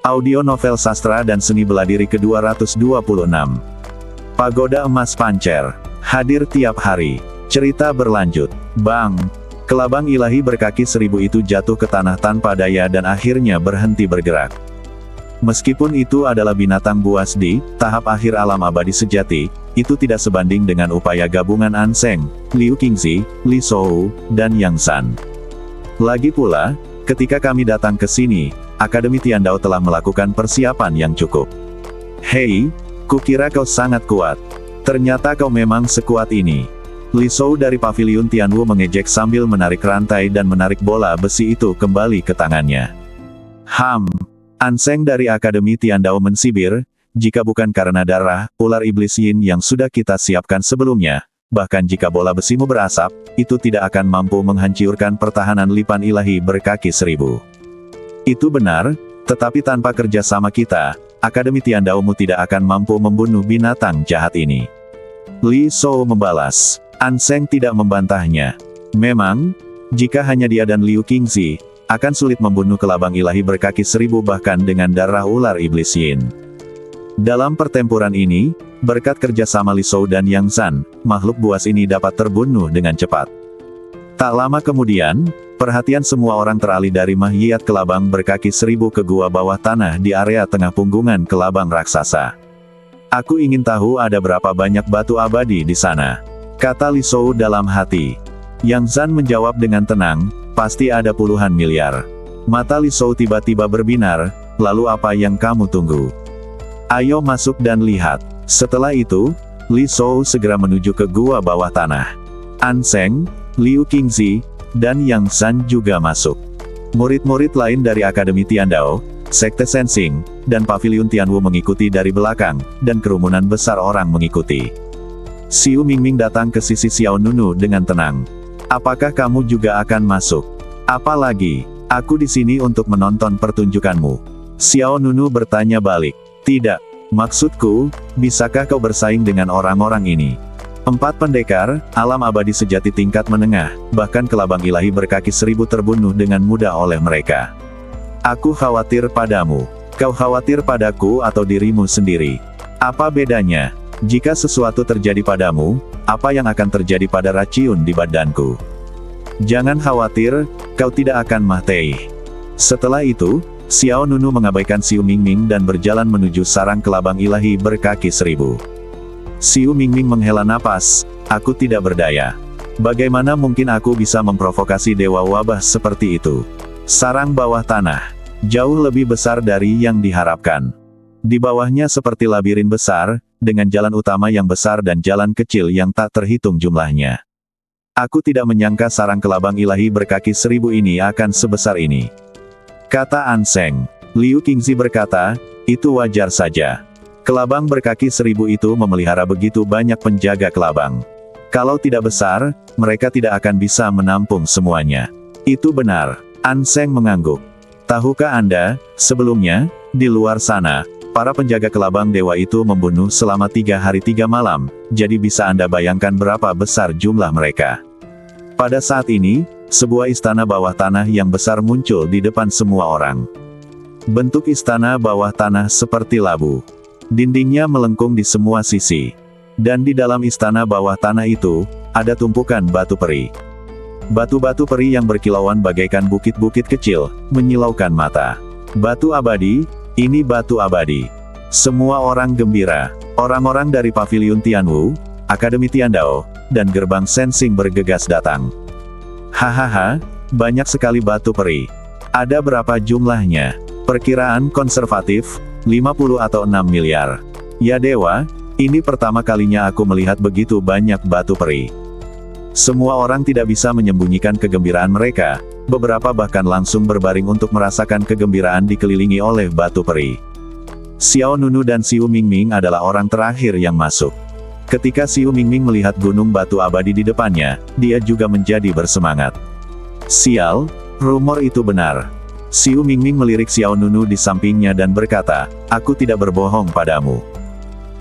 Audio novel sastra dan seni bela diri ke-226. Pagoda Emas Pancer. Hadir tiap hari. Cerita berlanjut. Bang! Kelabang ilahi berkaki 1000 itu jatuh ke tanah tanpa daya dan akhirnya berhenti bergerak. Meskipun itu adalah binatang buas di tahap akhir alam abadi sejati, itu tidak sebanding dengan upaya gabungan Anseng, Liu Qingzi, Li Shou, dan Yang San. Lagi pula, ketika kami datang ke sini, Akademi Tiandao telah melakukan persiapan yang cukup. Hei, kukira kau sangat kuat. Ternyata kau memang sekuat ini. Li Shou dari Paviliun Tianwu mengejek sambil menarik rantai dan menarik bola besi itu kembali ke tangannya. Anseng dari Akademi Tiandao mensibir, jika bukan karena darah ular iblis Yin yang sudah kita siapkan sebelumnya, bahkan jika bola besimu berasap, itu tidak akan mampu menghancurkan pertahanan lipan ilahi berkaki 1000. Itu benar, tetapi tanpa kerjasama kita, Akademi Tiandao-mu tidak akan mampu membunuh binatang jahat ini. Li Shou membalas. Anseng tidak membantahnya. Memang, jika hanya dia dan Liu Qingzi, akan sulit membunuh kelabang ilahi berkaki 1000 bahkan dengan darah ular iblis Yin. Dalam pertempuran ini, berkat kerjasama Li Shou dan Yang San, makhluk buas ini dapat terbunuh dengan cepat. Tak lama kemudian, perhatian semua orang teralih dari mahiyat kelabang berkaki 1000 ke gua bawah tanah di area tengah punggungan kelabang raksasa. Aku ingin tahu ada berapa banyak batu abadi di sana, kata Li Shou dalam hati. Yang San menjawab dengan tenang, pasti ada puluhan miliar. Mata Li Shou tiba-tiba berbinar, lalu apa yang kamu tunggu? Ayo masuk dan lihat. Setelah itu, Li Shou segera menuju ke gua bawah tanah. Anseng, Liu Qingzi, dan Yang San juga masuk. Murid-murid lain dari Akademi Tiandao, Sekte Sensing, dan Paviliun Tianwu mengikuti dari belakang, dan kerumunan besar orang mengikuti. Xiu Mingming datang ke sisi Xiao Nunu dengan tenang. Apakah kamu juga akan masuk? Apalagi, aku di sini untuk menonton pertunjukanmu. Xiao Nunu bertanya balik. Tidak, maksudku, bisakah kau bersaing dengan orang-orang ini? 4 pendekar, alam abadi sejati tingkat menengah, bahkan kelabang ilahi berkaki 1000 terbunuh dengan mudah oleh mereka. Aku khawatir padamu. Kau khawatir padaku atau dirimu sendiri? Apa bedanya? Jika sesuatu terjadi padamu, apa yang akan terjadi pada racun di badanku? Jangan khawatir, kau tidak akan mati. Setelah itu, Xiao Nunu mengabaikan Xiu Mingming dan berjalan menuju sarang kelabang ilahi berkaki 1000. Xiu Mingming menghela napas, aku tidak berdaya. Bagaimana mungkin aku bisa memprovokasi dewa wabah seperti itu? Sarang bawah tanah, jauh lebih besar dari yang diharapkan. Di bawahnya seperti labirin besar, dengan jalan utama yang besar dan jalan kecil yang tak terhitung jumlahnya. Aku tidak menyangka sarang kelabang ilahi berkaki 1000 ini akan sebesar ini, kata Anseng. Liu Qingzi berkata, itu wajar saja. Kelabang berkaki 1000 itu memelihara begitu banyak penjaga kelabang. Kalau tidak besar, mereka tidak akan bisa menampung semuanya. Itu benar. Anseng mengangguk. Tahukah Anda, sebelumnya, di luar sana, para penjaga kelabang dewa itu membunuh selama 3 hari 3 malam, jadi bisa Anda bayangkan berapa besar jumlah mereka. Pada saat ini, sebuah istana bawah tanah yang besar muncul di depan semua orang. Bentuk istana bawah tanah seperti labu. Dindingnya melengkung di semua sisi. Dan di dalam istana bawah tanah itu, ada tumpukan batu peri. Batu-batu peri yang berkilauan bagaikan bukit-bukit kecil, menyilaukan mata. Batu abadi, ini batu abadi. Semua orang gembira. Orang-orang dari Paviliun Tianwu, Akademi Tiandao, dan Gerbang Sensing bergegas datang. Hahaha, banyak sekali batu peri. Ada berapa jumlahnya? Perkiraan konservatif, 50 atau 6 miliar. Ya dewa, ini pertama kalinya aku melihat begitu banyak batu peri. Semua orang tidak bisa menyembunyikan kegembiraan mereka, beberapa bahkan langsung berbaring untuk merasakan kegembiraan dikelilingi oleh batu peri. Xiao Nunu dan Xiu Mingming adalah orang terakhir yang masuk. Ketika Xiu Mingming melihat gunung batu abadi di depannya, dia juga menjadi bersemangat. Sial, rumor itu benar. Xiu Mingming melirik Xiao Nunu di sampingnya dan berkata, aku tidak berbohong padamu.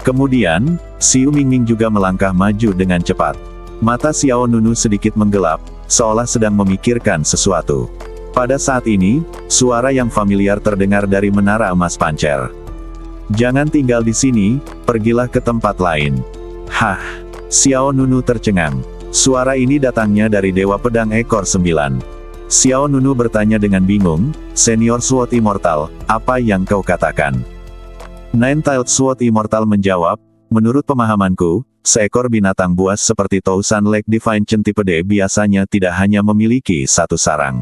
Kemudian, Xiu Mingming juga melangkah maju dengan cepat. Mata Xiao Nunu sedikit menggelap, seolah sedang memikirkan sesuatu. Pada saat ini, suara yang familiar terdengar dari menara emas pancer. Jangan tinggal di sini, pergilah ke tempat lain. Hah, Xiao Nunu tercengang. Suara ini datangnya dari Dewa Pedang Ekor 9. Xiao Nunu bertanya dengan bingung, Senior Sword Immortal, apa yang kau katakan? Nine-Tailed Sword Immortal menjawab, menurut pemahamanku, seekor binatang buas seperti Tousan Lake Divine Centipede biasanya tidak hanya memiliki satu sarang.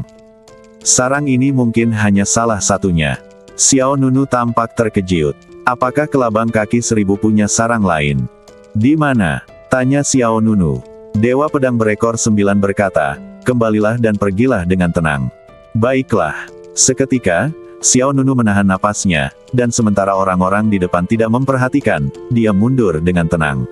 Sarang ini mungkin hanya salah satunya. Xiao Nunu tampak terkejut. Apakah kelabang kaki 1000 punya sarang lain? Di mana? Tanya Xiao Nunu. Dewa Pedang Berekor 9 berkata, kembalilah dan pergilah dengan tenang. Baiklah. Seketika, Xiao Nunu menahan napasnya, dan sementara orang-orang di depan tidak memperhatikan, dia mundur dengan tenang.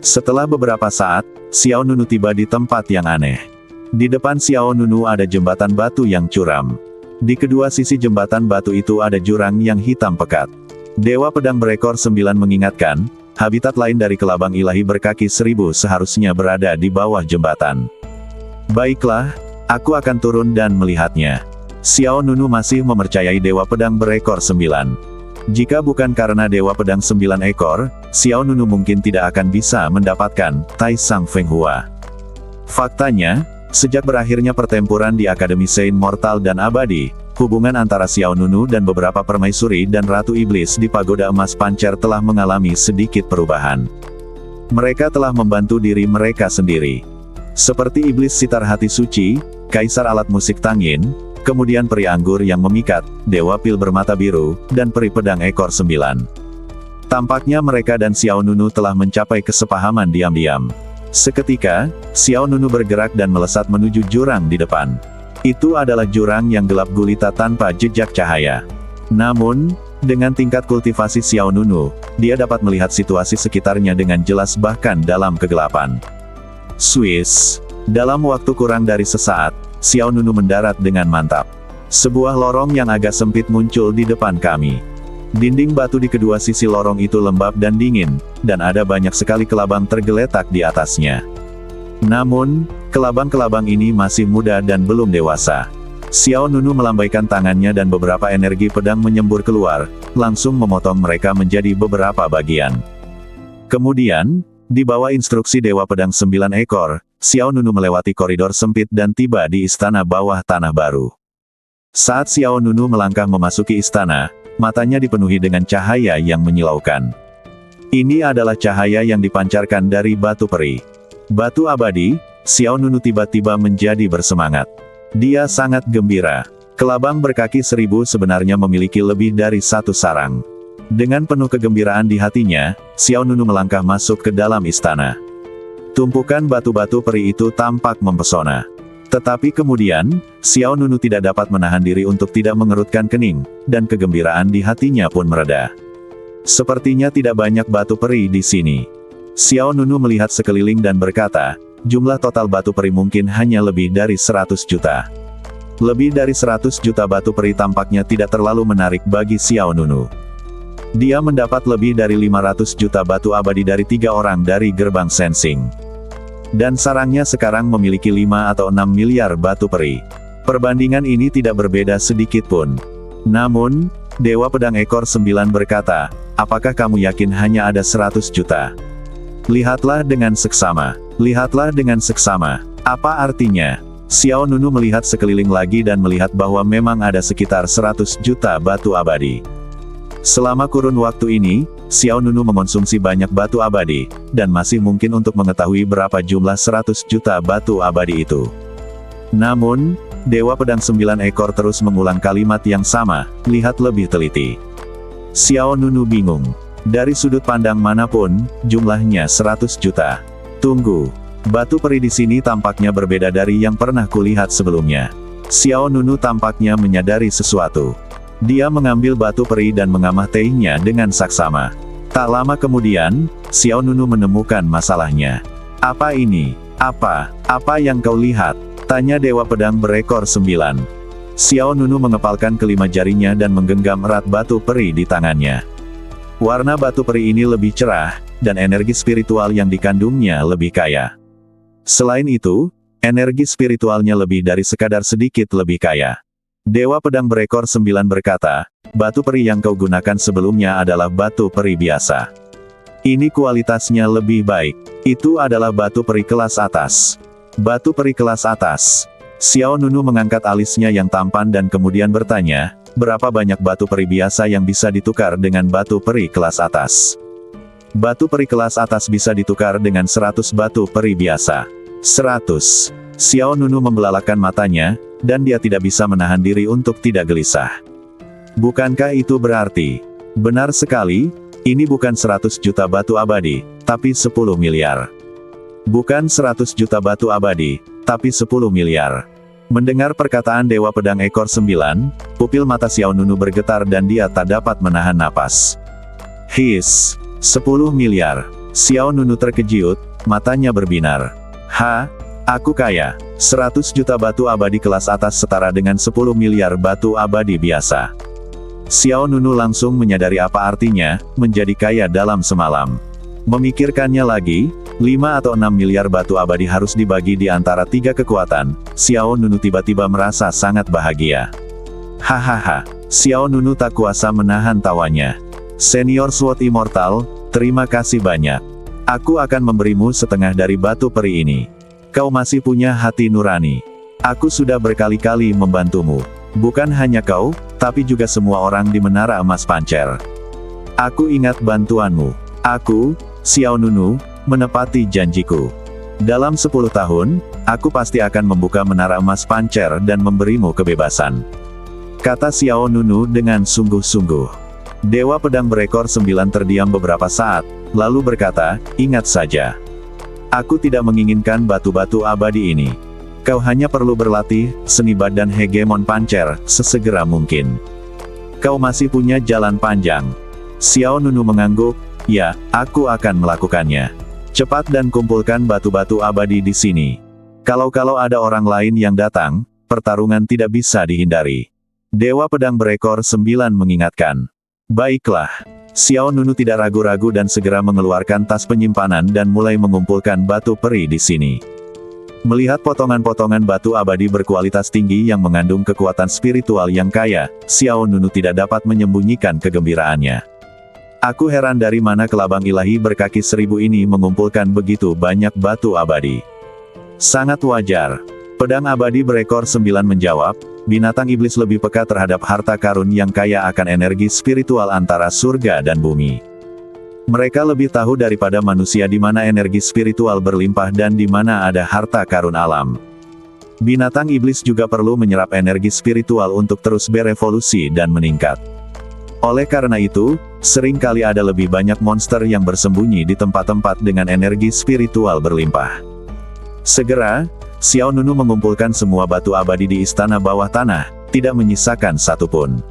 Setelah beberapa saat, Xiao Nunu tiba di tempat yang aneh. Di depan Xiao Nunu ada jembatan batu yang curam. Di kedua sisi jembatan batu itu ada jurang yang hitam pekat. Dewa Pedang Berekor 9 mengingatkan, habitat lain dari kelabang ilahi berkaki 1000 seharusnya berada di bawah jembatan. Baiklah, aku akan turun dan melihatnya. Xiao Nunu masih mempercayai Dewa Pedang Berekor 9. Jika bukan karena Dewa Pedang 9 ekor, Xiao Nunu mungkin tidak akan bisa mendapatkan Tai Sang Feng Hua. Faktanya, sejak berakhirnya pertempuran di Akademi Saint Mortal dan Abadi, hubungan antara Xiao Nunu dan beberapa permaisuri dan Ratu Iblis di Pagoda Emas Pancer telah mengalami sedikit perubahan. Mereka telah membantu diri mereka sendiri. Seperti Iblis Sitar Hati Suci, Kaisar Alat Musik Tangin, kemudian Peri Anggur yang Memikat, Dewa Pil Bermata Biru, dan Peri Pedang Ekor 9. Tampaknya mereka dan Xiao Nunu telah mencapai kesepahaman diam-diam. Seketika, Xiao Nunu bergerak dan melesat menuju jurang di depan. Itu adalah jurang yang gelap gulita tanpa jejak cahaya. Namun, dengan tingkat kultivasi Xiao Nunu, dia dapat melihat situasi sekitarnya dengan jelas bahkan dalam kegelapan. Swiss. Dalam waktu kurang dari sesaat, Xiao Nunu mendarat dengan mantap. Sebuah lorong yang agak sempit muncul di depan kami. Dinding batu di kedua sisi lorong itu lembab dan dingin, dan ada banyak sekali kelabang tergeletak di atasnya. Namun, kelabang-kelabang ini masih muda dan belum dewasa. Xiao Nunu melambaikan tangannya dan beberapa energi pedang menyembur keluar, langsung memotong mereka menjadi beberapa bagian. Kemudian, di bawah instruksi Dewa Pedang 9 ekor, Xiao Nunu melewati koridor sempit dan tiba di istana bawah tanah baru. Saat Xiao Nunu melangkah memasuki istana, matanya dipenuhi dengan cahaya yang menyilaukan. Ini adalah cahaya yang dipancarkan dari batu peri. Batu abadi. Xiao Nunu tiba-tiba menjadi bersemangat. Dia sangat gembira. Kelabang berkaki 1000 sebenarnya memiliki lebih dari satu sarang. Dengan penuh kegembiraan di hatinya, Xiao Nunu melangkah masuk ke dalam istana. Tumpukan batu-batu peri itu tampak mempesona. Tetapi kemudian, Xiao Nunu tidak dapat menahan diri untuk tidak mengerutkan kening, dan kegembiraan di hatinya pun mereda. Sepertinya tidak banyak batu peri di sini. Xiao Nunu melihat sekeliling dan berkata, jumlah total batu peri mungkin hanya lebih dari 100 juta. Lebih dari 100 juta batu peri tampaknya tidak terlalu menarik bagi Xiao Nunu. Dia mendapat lebih dari 500 juta batu abadi dari 3 orang dari gerbang sensing. Dan sarangnya sekarang memiliki 5 atau 6 miliar batu peri. Perbandingan ini tidak berbeda sedikit pun. Namun, Dewa Pedang Ekor 9 berkata, apakah kamu yakin hanya ada 100 juta? Lihatlah dengan seksama. Lihatlah dengan seksama. Apa artinya? Xiao Nunu melihat sekeliling lagi dan melihat bahwa memang ada sekitar 100 juta batu abadi. Selama kurun waktu ini, Xiao Nunu mengonsumsi banyak batu abadi, dan masih mungkin untuk mengetahui berapa jumlah 100 juta batu abadi itu. Namun, Dewa Pedang 9 ekor terus mengulang kalimat yang sama, lihat lebih teliti. Xiao Nunu bingung. Dari sudut pandang manapun, jumlahnya 100 juta. Tunggu. Batu peri di sini tampaknya berbeda dari yang pernah kulihat sebelumnya. Xiao Nunu tampaknya menyadari sesuatu. Dia mengambil batu peri dan mengamatainya dengan saksama. Tak lama kemudian, Xiao Nunu menemukan masalahnya. Apa ini? Apa yang kau lihat? Tanya Dewa Pedang Berekor 9. Xiao Nunu mengepalkan kelima jarinya dan menggenggam erat batu peri di tangannya. Warna batu peri ini lebih cerah, dan energi spiritual yang dikandungnya lebih kaya. Selain itu, Energi spiritualnya lebih dari sekadar sedikit lebih kaya. Dewa Pedang Berekor 9 berkata, batu peri yang kau gunakan sebelumnya adalah batu peri biasa. Ini kualitasnya lebih baik. Itu adalah batu peri kelas atas. Batu peri kelas atas. Xiao Nunu mengangkat alisnya yang tampan dan kemudian bertanya, berapa banyak batu peri biasa yang bisa ditukar dengan batu peri kelas atas? Batu peri kelas atas bisa ditukar dengan 100 batu peri biasa. 100. Xiao Nunu membelalakan matanya, dan dia tidak bisa menahan diri untuk tidak gelisah. Bukankah itu berarti? Benar sekali, ini bukan 100 juta batu abadi, tapi 10 miliar. Bukan 100 juta batu abadi, tapi 10 miliar. Mendengar perkataan Dewa Pedang Ekor 9, pupil mata Xiao Nunu bergetar dan dia tak dapat menahan napas. His, 10 miliar. Xiao Nunu terkejut, matanya berbinar. Aku kaya. 100 juta batu abadi kelas atas setara dengan 10 miliar batu abadi biasa. Xiao Nunu langsung menyadari apa artinya, menjadi kaya dalam semalam. Memikirkannya lagi, 5 atau 6 miliar batu abadi harus dibagi di antara 3 kekuatan. Xiao Nunu tiba-tiba merasa sangat bahagia. Hahaha, Xiao Nunu tak kuasa menahan tawanya. Senior Sword Immortal, terima kasih banyak. Aku akan memberimu setengah dari batu peri ini. Kau masih punya hati nurani. Aku sudah berkali-kali membantumu. Bukan hanya kau, tapi juga semua orang di Menara Emas Pancer. Aku ingat bantuanmu. Aku, Xiao Nunu, menepati janjiku. Dalam 10 tahun, aku pasti akan membuka Menara Emas Pancer dan memberimu kebebasan. Kata Xiao Nunu dengan sungguh-sungguh. Dewa Pedang Berekor 9 terdiam beberapa saat, lalu berkata, ingat saja. Aku tidak menginginkan batu-batu abadi ini. Kau hanya perlu berlatih, seni badan hegemon pancer, sesegera mungkin. Kau masih punya jalan panjang. Xiao Nunu mengangguk, ya, aku akan melakukannya. Cepat dan kumpulkan batu-batu abadi di sini. Kalau ada orang lain yang datang, pertarungan tidak bisa dihindari. Dewa Pedang Berekor 9 mengingatkan. Baiklah. Xiao Nunu tidak ragu-ragu dan segera mengeluarkan tas penyimpanan dan mulai mengumpulkan batu peri di sini. Melihat potongan-potongan batu abadi berkualitas tinggi yang mengandung kekuatan spiritual yang kaya, Xiao Nunu tidak dapat menyembunyikan kegembiraannya. Aku heran dari mana kelabang ilahi berkaki 1000 ini mengumpulkan begitu banyak batu abadi. Sangat wajar. Pedang abadi berekor 9 menjawab, binatang iblis lebih peka terhadap harta karun yang kaya akan energi spiritual antara surga dan bumi. Mereka lebih tahu daripada manusia di mana energi spiritual berlimpah dan di mana ada harta karun alam. Binatang iblis juga perlu menyerap energi spiritual untuk terus berevolusi dan meningkat. Oleh karena itu, sering kali ada lebih banyak monster yang bersembunyi di tempat-tempat dengan energi spiritual berlimpah. Segera, Xiao Nunu mengumpulkan semua batu abadi di istana bawah tanah, tidak menyisakan satupun.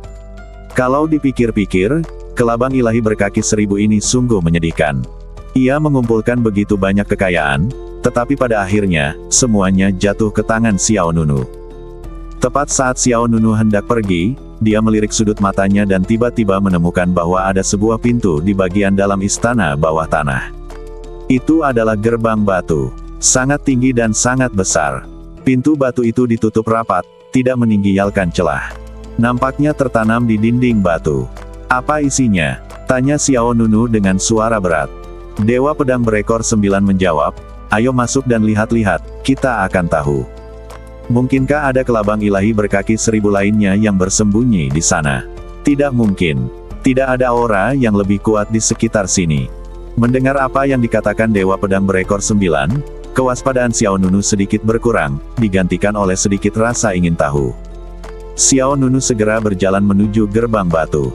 Kalau dipikir-pikir, kelabang ilahi berkaki 1000 ini sungguh menyedihkan. Ia mengumpulkan begitu banyak kekayaan, tetapi pada akhirnya, semuanya jatuh ke tangan Xiao Nunu. Tepat saat Xiao Nunu hendak pergi, dia melirik sudut matanya dan tiba-tiba menemukan bahwa ada sebuah pintu di bagian dalam istana bawah tanah. Itu adalah gerbang batu. Sangat tinggi dan sangat besar. Pintu batu itu ditutup rapat, tidak meninggalkan celah. Nampaknya tertanam di dinding batu. Apa isinya? Tanya Xiao Nunu dengan suara berat. Dewa Pedang Berekor 9 menjawab, ayo masuk dan lihat-lihat, kita akan tahu. Mungkinkah ada kelabang ilahi berkaki 1000 lainnya yang bersembunyi di sana? Tidak mungkin. Tidak ada aura yang lebih kuat di sekitar sini. Mendengar apa yang dikatakan Dewa Pedang Berekor 9, kewaspadaan Xiao Nunu sedikit berkurang, digantikan oleh sedikit rasa ingin tahu. Xiao Nunu segera berjalan menuju gerbang batu.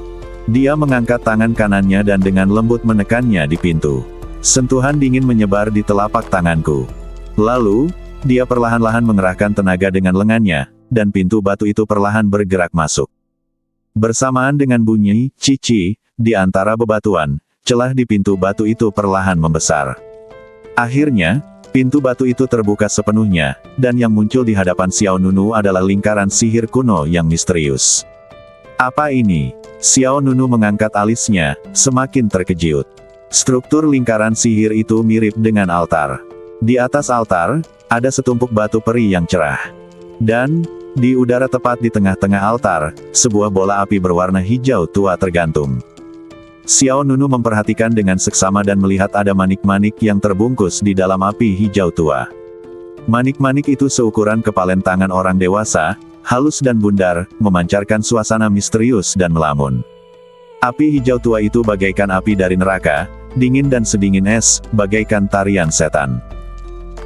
Dia mengangkat tangan kanannya dan dengan lembut menekannya di pintu. Sentuhan dingin menyebar di telapak tanganku. Lalu, dia perlahan-lahan mengerahkan tenaga dengan lengannya, dan pintu batu itu perlahan bergerak masuk. Bersamaan dengan bunyi cici di antara bebatuan, celah di pintu batu itu perlahan membesar. Akhirnya, pintu batu itu terbuka sepenuhnya, dan yang muncul di hadapan Xiao Nunu adalah lingkaran sihir kuno yang misterius. Apa ini? Xiao Nunu mengangkat alisnya, semakin terkejut. Struktur lingkaran sihir itu mirip dengan altar. Di atas altar, Ada setumpuk batu peri yang cerah. Dan, di udara tepat di tengah-tengah altar, sebuah bola api berwarna hijau tua tergantung. Xiao Nunu memperhatikan dengan seksama dan melihat ada manik-manik yang terbungkus di dalam api hijau tua. Manik-manik itu seukuran kepalan tangan orang dewasa, halus dan bundar, memancarkan suasana misterius dan melamun. Api hijau tua itu bagaikan api dari neraka, dingin dan sedingin es, bagaikan tarian setan.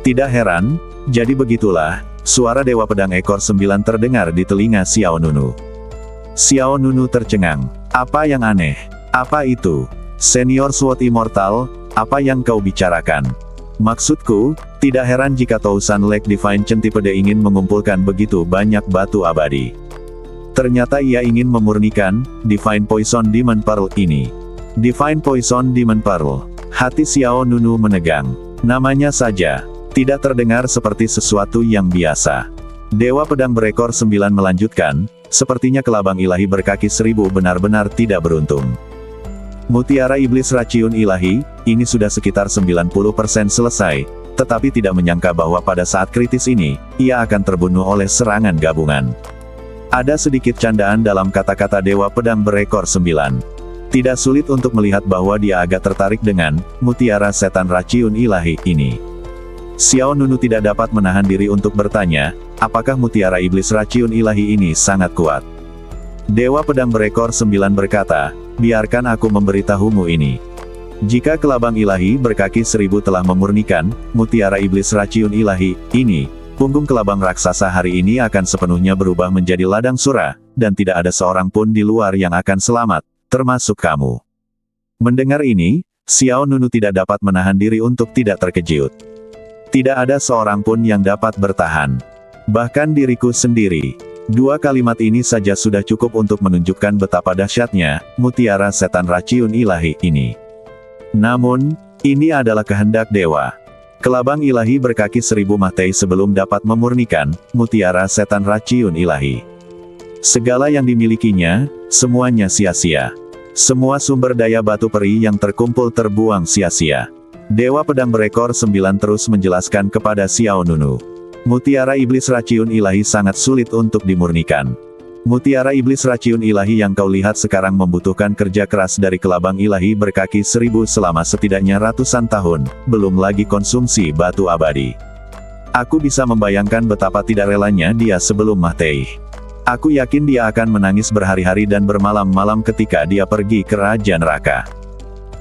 Tidak heran, jadi begitulah, suara Dewa Pedang ekor 9 terdengar di telinga Xiao Nunu. Xiao Nunu tercengang. Apa yang aneh? Apa itu? Senior Sword Immortal, apa yang kau bicarakan? Maksudku, tidak heran jika Tousan Lake Divine Centipede ingin mengumpulkan begitu banyak batu abadi. Ternyata ia ingin memurnikan Divine Poison Demon Pearl ini. Divine Poison Demon Pearl. Hati Xiao Nunu menegang. Namanya saja tidak terdengar seperti sesuatu yang biasa. Dewa Pedang berekor 9 melanjutkan, sepertinya kelabang ilahi berkaki 1000 benar-benar tidak beruntung. Mutiara Iblis Racun Ilahi, ini sudah sekitar 90% selesai, tetapi tidak menyangka bahwa pada saat kritis ini, ia akan terbunuh oleh serangan gabungan. Ada sedikit candaan dalam kata-kata Dewa Pedang berekor 9. Tidak sulit untuk melihat bahwa dia agak tertarik dengan Mutiara Setan Racun Ilahi ini. Xiao Nunu tidak dapat menahan diri untuk bertanya, apakah Mutiara Iblis Racun Ilahi ini sangat kuat? Dewa Pedang berekor 9 berkata, biarkan aku memberitahumu ini. Jika kelabang ilahi berkaki 1000 telah memurnikan Mutiara Iblis Racun Ilahi ini, punggung kelabang raksasa hari ini akan sepenuhnya berubah menjadi ladang sura, dan tidak ada seorang pun di luar yang akan selamat, termasuk kamu. Mendengar ini, Xiao Nunu tidak dapat menahan diri untuk tidak terkejut. Tidak ada seorang pun yang dapat bertahan. Bahkan diriku sendiri. 2 kalimat ini saja sudah cukup untuk menunjukkan betapa dahsyatnya Mutiara Setan Racun Ilahi ini. Namun, ini adalah kehendak dewa. Kelabang ilahi berkaki 1000 Mahtei sebelum dapat memurnikan Mutiara Setan Racun Ilahi. Segala yang dimilikinya, semuanya sia-sia. Semua sumber daya batu peri yang terkumpul terbuang sia-sia. Dewa Pedang berekor 9 terus menjelaskan kepada Xiao Nunu. Mutiara Iblis Racun Ilahi sangat sulit untuk dimurnikan. Mutiara Iblis Racun Ilahi yang kau lihat sekarang membutuhkan kerja keras dari kelabang ilahi berkaki 1000 selama setidaknya ratusan tahun, belum lagi konsumsi batu abadi. Aku bisa membayangkan betapa tidak relanya dia sebelum Mahtei. Aku yakin dia akan menangis berhari-hari dan bermalam-malam ketika dia pergi ke Raja Neraka.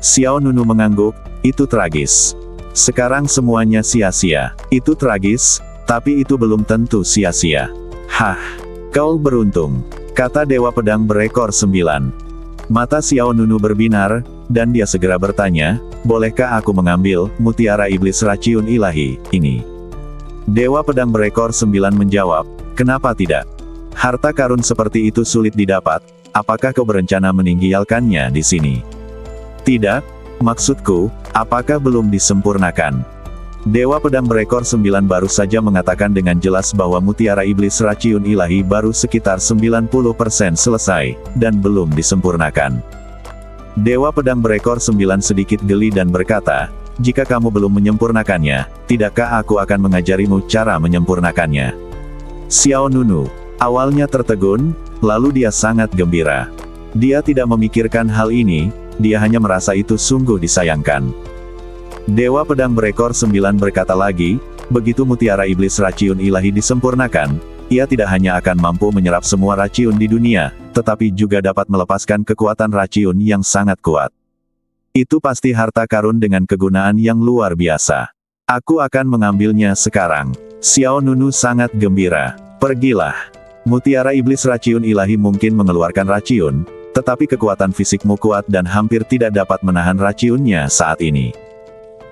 Xiao Nunu mengangguk, itu tragis. Sekarang semuanya sia-sia. Itu tragis, tapi itu belum tentu sia-sia. Hah, kau beruntung, kata Dewa Pedang berekor 9. Mata Xiao Nunu berbinar, dan dia segera bertanya, bolehkah aku mengambil Mutiara Iblis Racun Ilahi ini? Dewa Pedang berekor 9 menjawab, kenapa tidak? Harta karun seperti itu sulit didapat, apakah kau berencana meninggalkannya di sini? Tidak, maksudku, apakah belum disempurnakan? Dewa Pedang berekor 9 baru saja mengatakan dengan jelas bahwa Mutiara Iblis Racun Ilahi baru sekitar 90% selesai, dan belum disempurnakan. Dewa Pedang berekor 9 sedikit geli dan berkata, jika kamu belum menyempurnakannya, tidakkah aku akan mengajarimu cara menyempurnakannya? Xiao Nunu awalnya tertegun, lalu dia sangat gembira. Dia tidak memikirkan hal ini, dia hanya merasa itu sungguh disayangkan. Dewa Pedang berekor 9 berkata lagi, begitu Mutiara Iblis Racun Ilahi disempurnakan, ia tidak hanya akan mampu menyerap semua racun di dunia, tetapi juga dapat melepaskan kekuatan racun yang sangat kuat. Itu pasti harta karun dengan kegunaan yang luar biasa. Aku akan mengambilnya sekarang. Xiao Nunu sangat gembira. Pergilah. Mutiara Iblis Racun Ilahi mungkin mengeluarkan racun, tetapi kekuatan fisikmu kuat dan hampir tidak dapat menahan racunnya saat ini.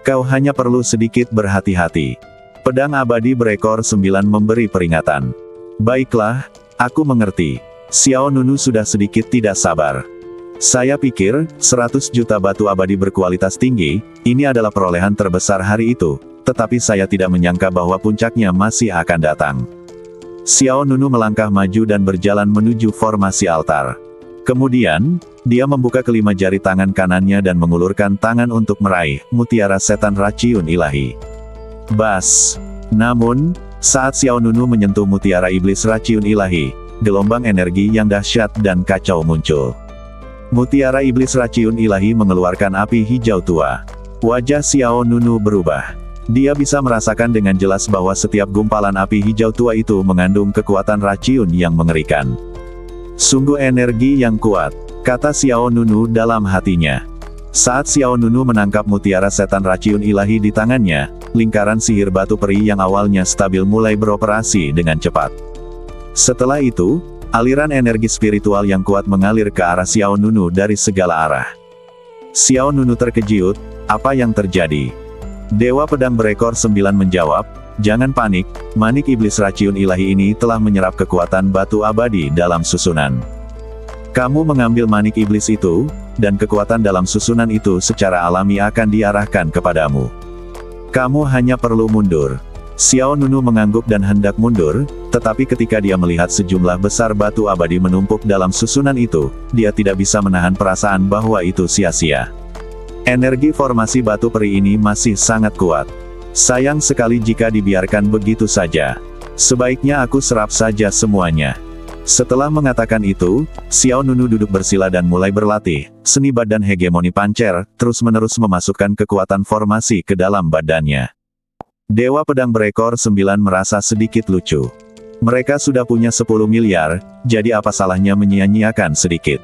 Kau hanya perlu sedikit berhati-hati. Pedang abadi berekor 9 memberi peringatan. Baiklah, aku mengerti. Xiao Nunu sudah sedikit tidak sabar. Saya pikir, 100 juta batu abadi berkualitas tinggi, ini adalah perolehan terbesar hari itu, tetapi saya tidak menyangka bahwa puncaknya masih akan datang. Xiao Nunu melangkah maju dan berjalan menuju formasi altar. Kemudian, dia membuka kelima jari tangan kanannya dan mengulurkan tangan untuk meraih Mutiara Setan Racun Ilahi. Bas! Namun, saat Xiao Nunu menyentuh mutiara iblis raciun ilahi, gelombang energi yang dahsyat dan kacau muncul. Mutiara iblis raciun ilahi mengeluarkan api hijau tua. Wajah Xiao Nunu berubah. Dia bisa merasakan dengan jelas bahwa setiap gumpalan api hijau tua itu mengandung kekuatan raciun yang mengerikan. Sungguh energi yang kuat, kata Xiao Nunu dalam hatinya. Saat Xiao Nunu menangkap mutiara setan raciun ilahi di tangannya, lingkaran sihir batu peri yang awalnya stabil mulai beroperasi dengan cepat. Setelah itu, aliran energi spiritual yang kuat mengalir ke arah Xiao Nunu dari segala arah. Xiao Nunu terkejut, apa yang terjadi? Dewa Pedang Berekor 9 menjawab, jangan panik, manik iblis raciun ilahi ini telah menyerap kekuatan batu abadi dalam susunan. Kamu mengambil manik iblis itu, dan kekuatan dalam susunan itu secara alami akan diarahkan kepadamu. Kamu hanya perlu mundur. Xiao Nunu mengangguk dan hendak mundur, tetapi ketika dia melihat sejumlah besar batu abadi menumpuk dalam susunan itu, dia tidak bisa menahan perasaan bahwa itu sia-sia. Energi formasi batu peri ini masih sangat kuat. Sayang sekali jika dibiarkan begitu saja. Sebaiknya aku serap saja semuanya. Setelah mengatakan itu, Xiao Nunu duduk bersila dan mulai berlatih. Seni badan hegemoni pancer, terus-menerus memasukkan kekuatan formasi ke dalam badannya. Dewa Pedang Berekor 9 merasa sedikit lucu. Mereka sudah punya 10 miliar, jadi apa salahnya menyia-nyiakan sedikit.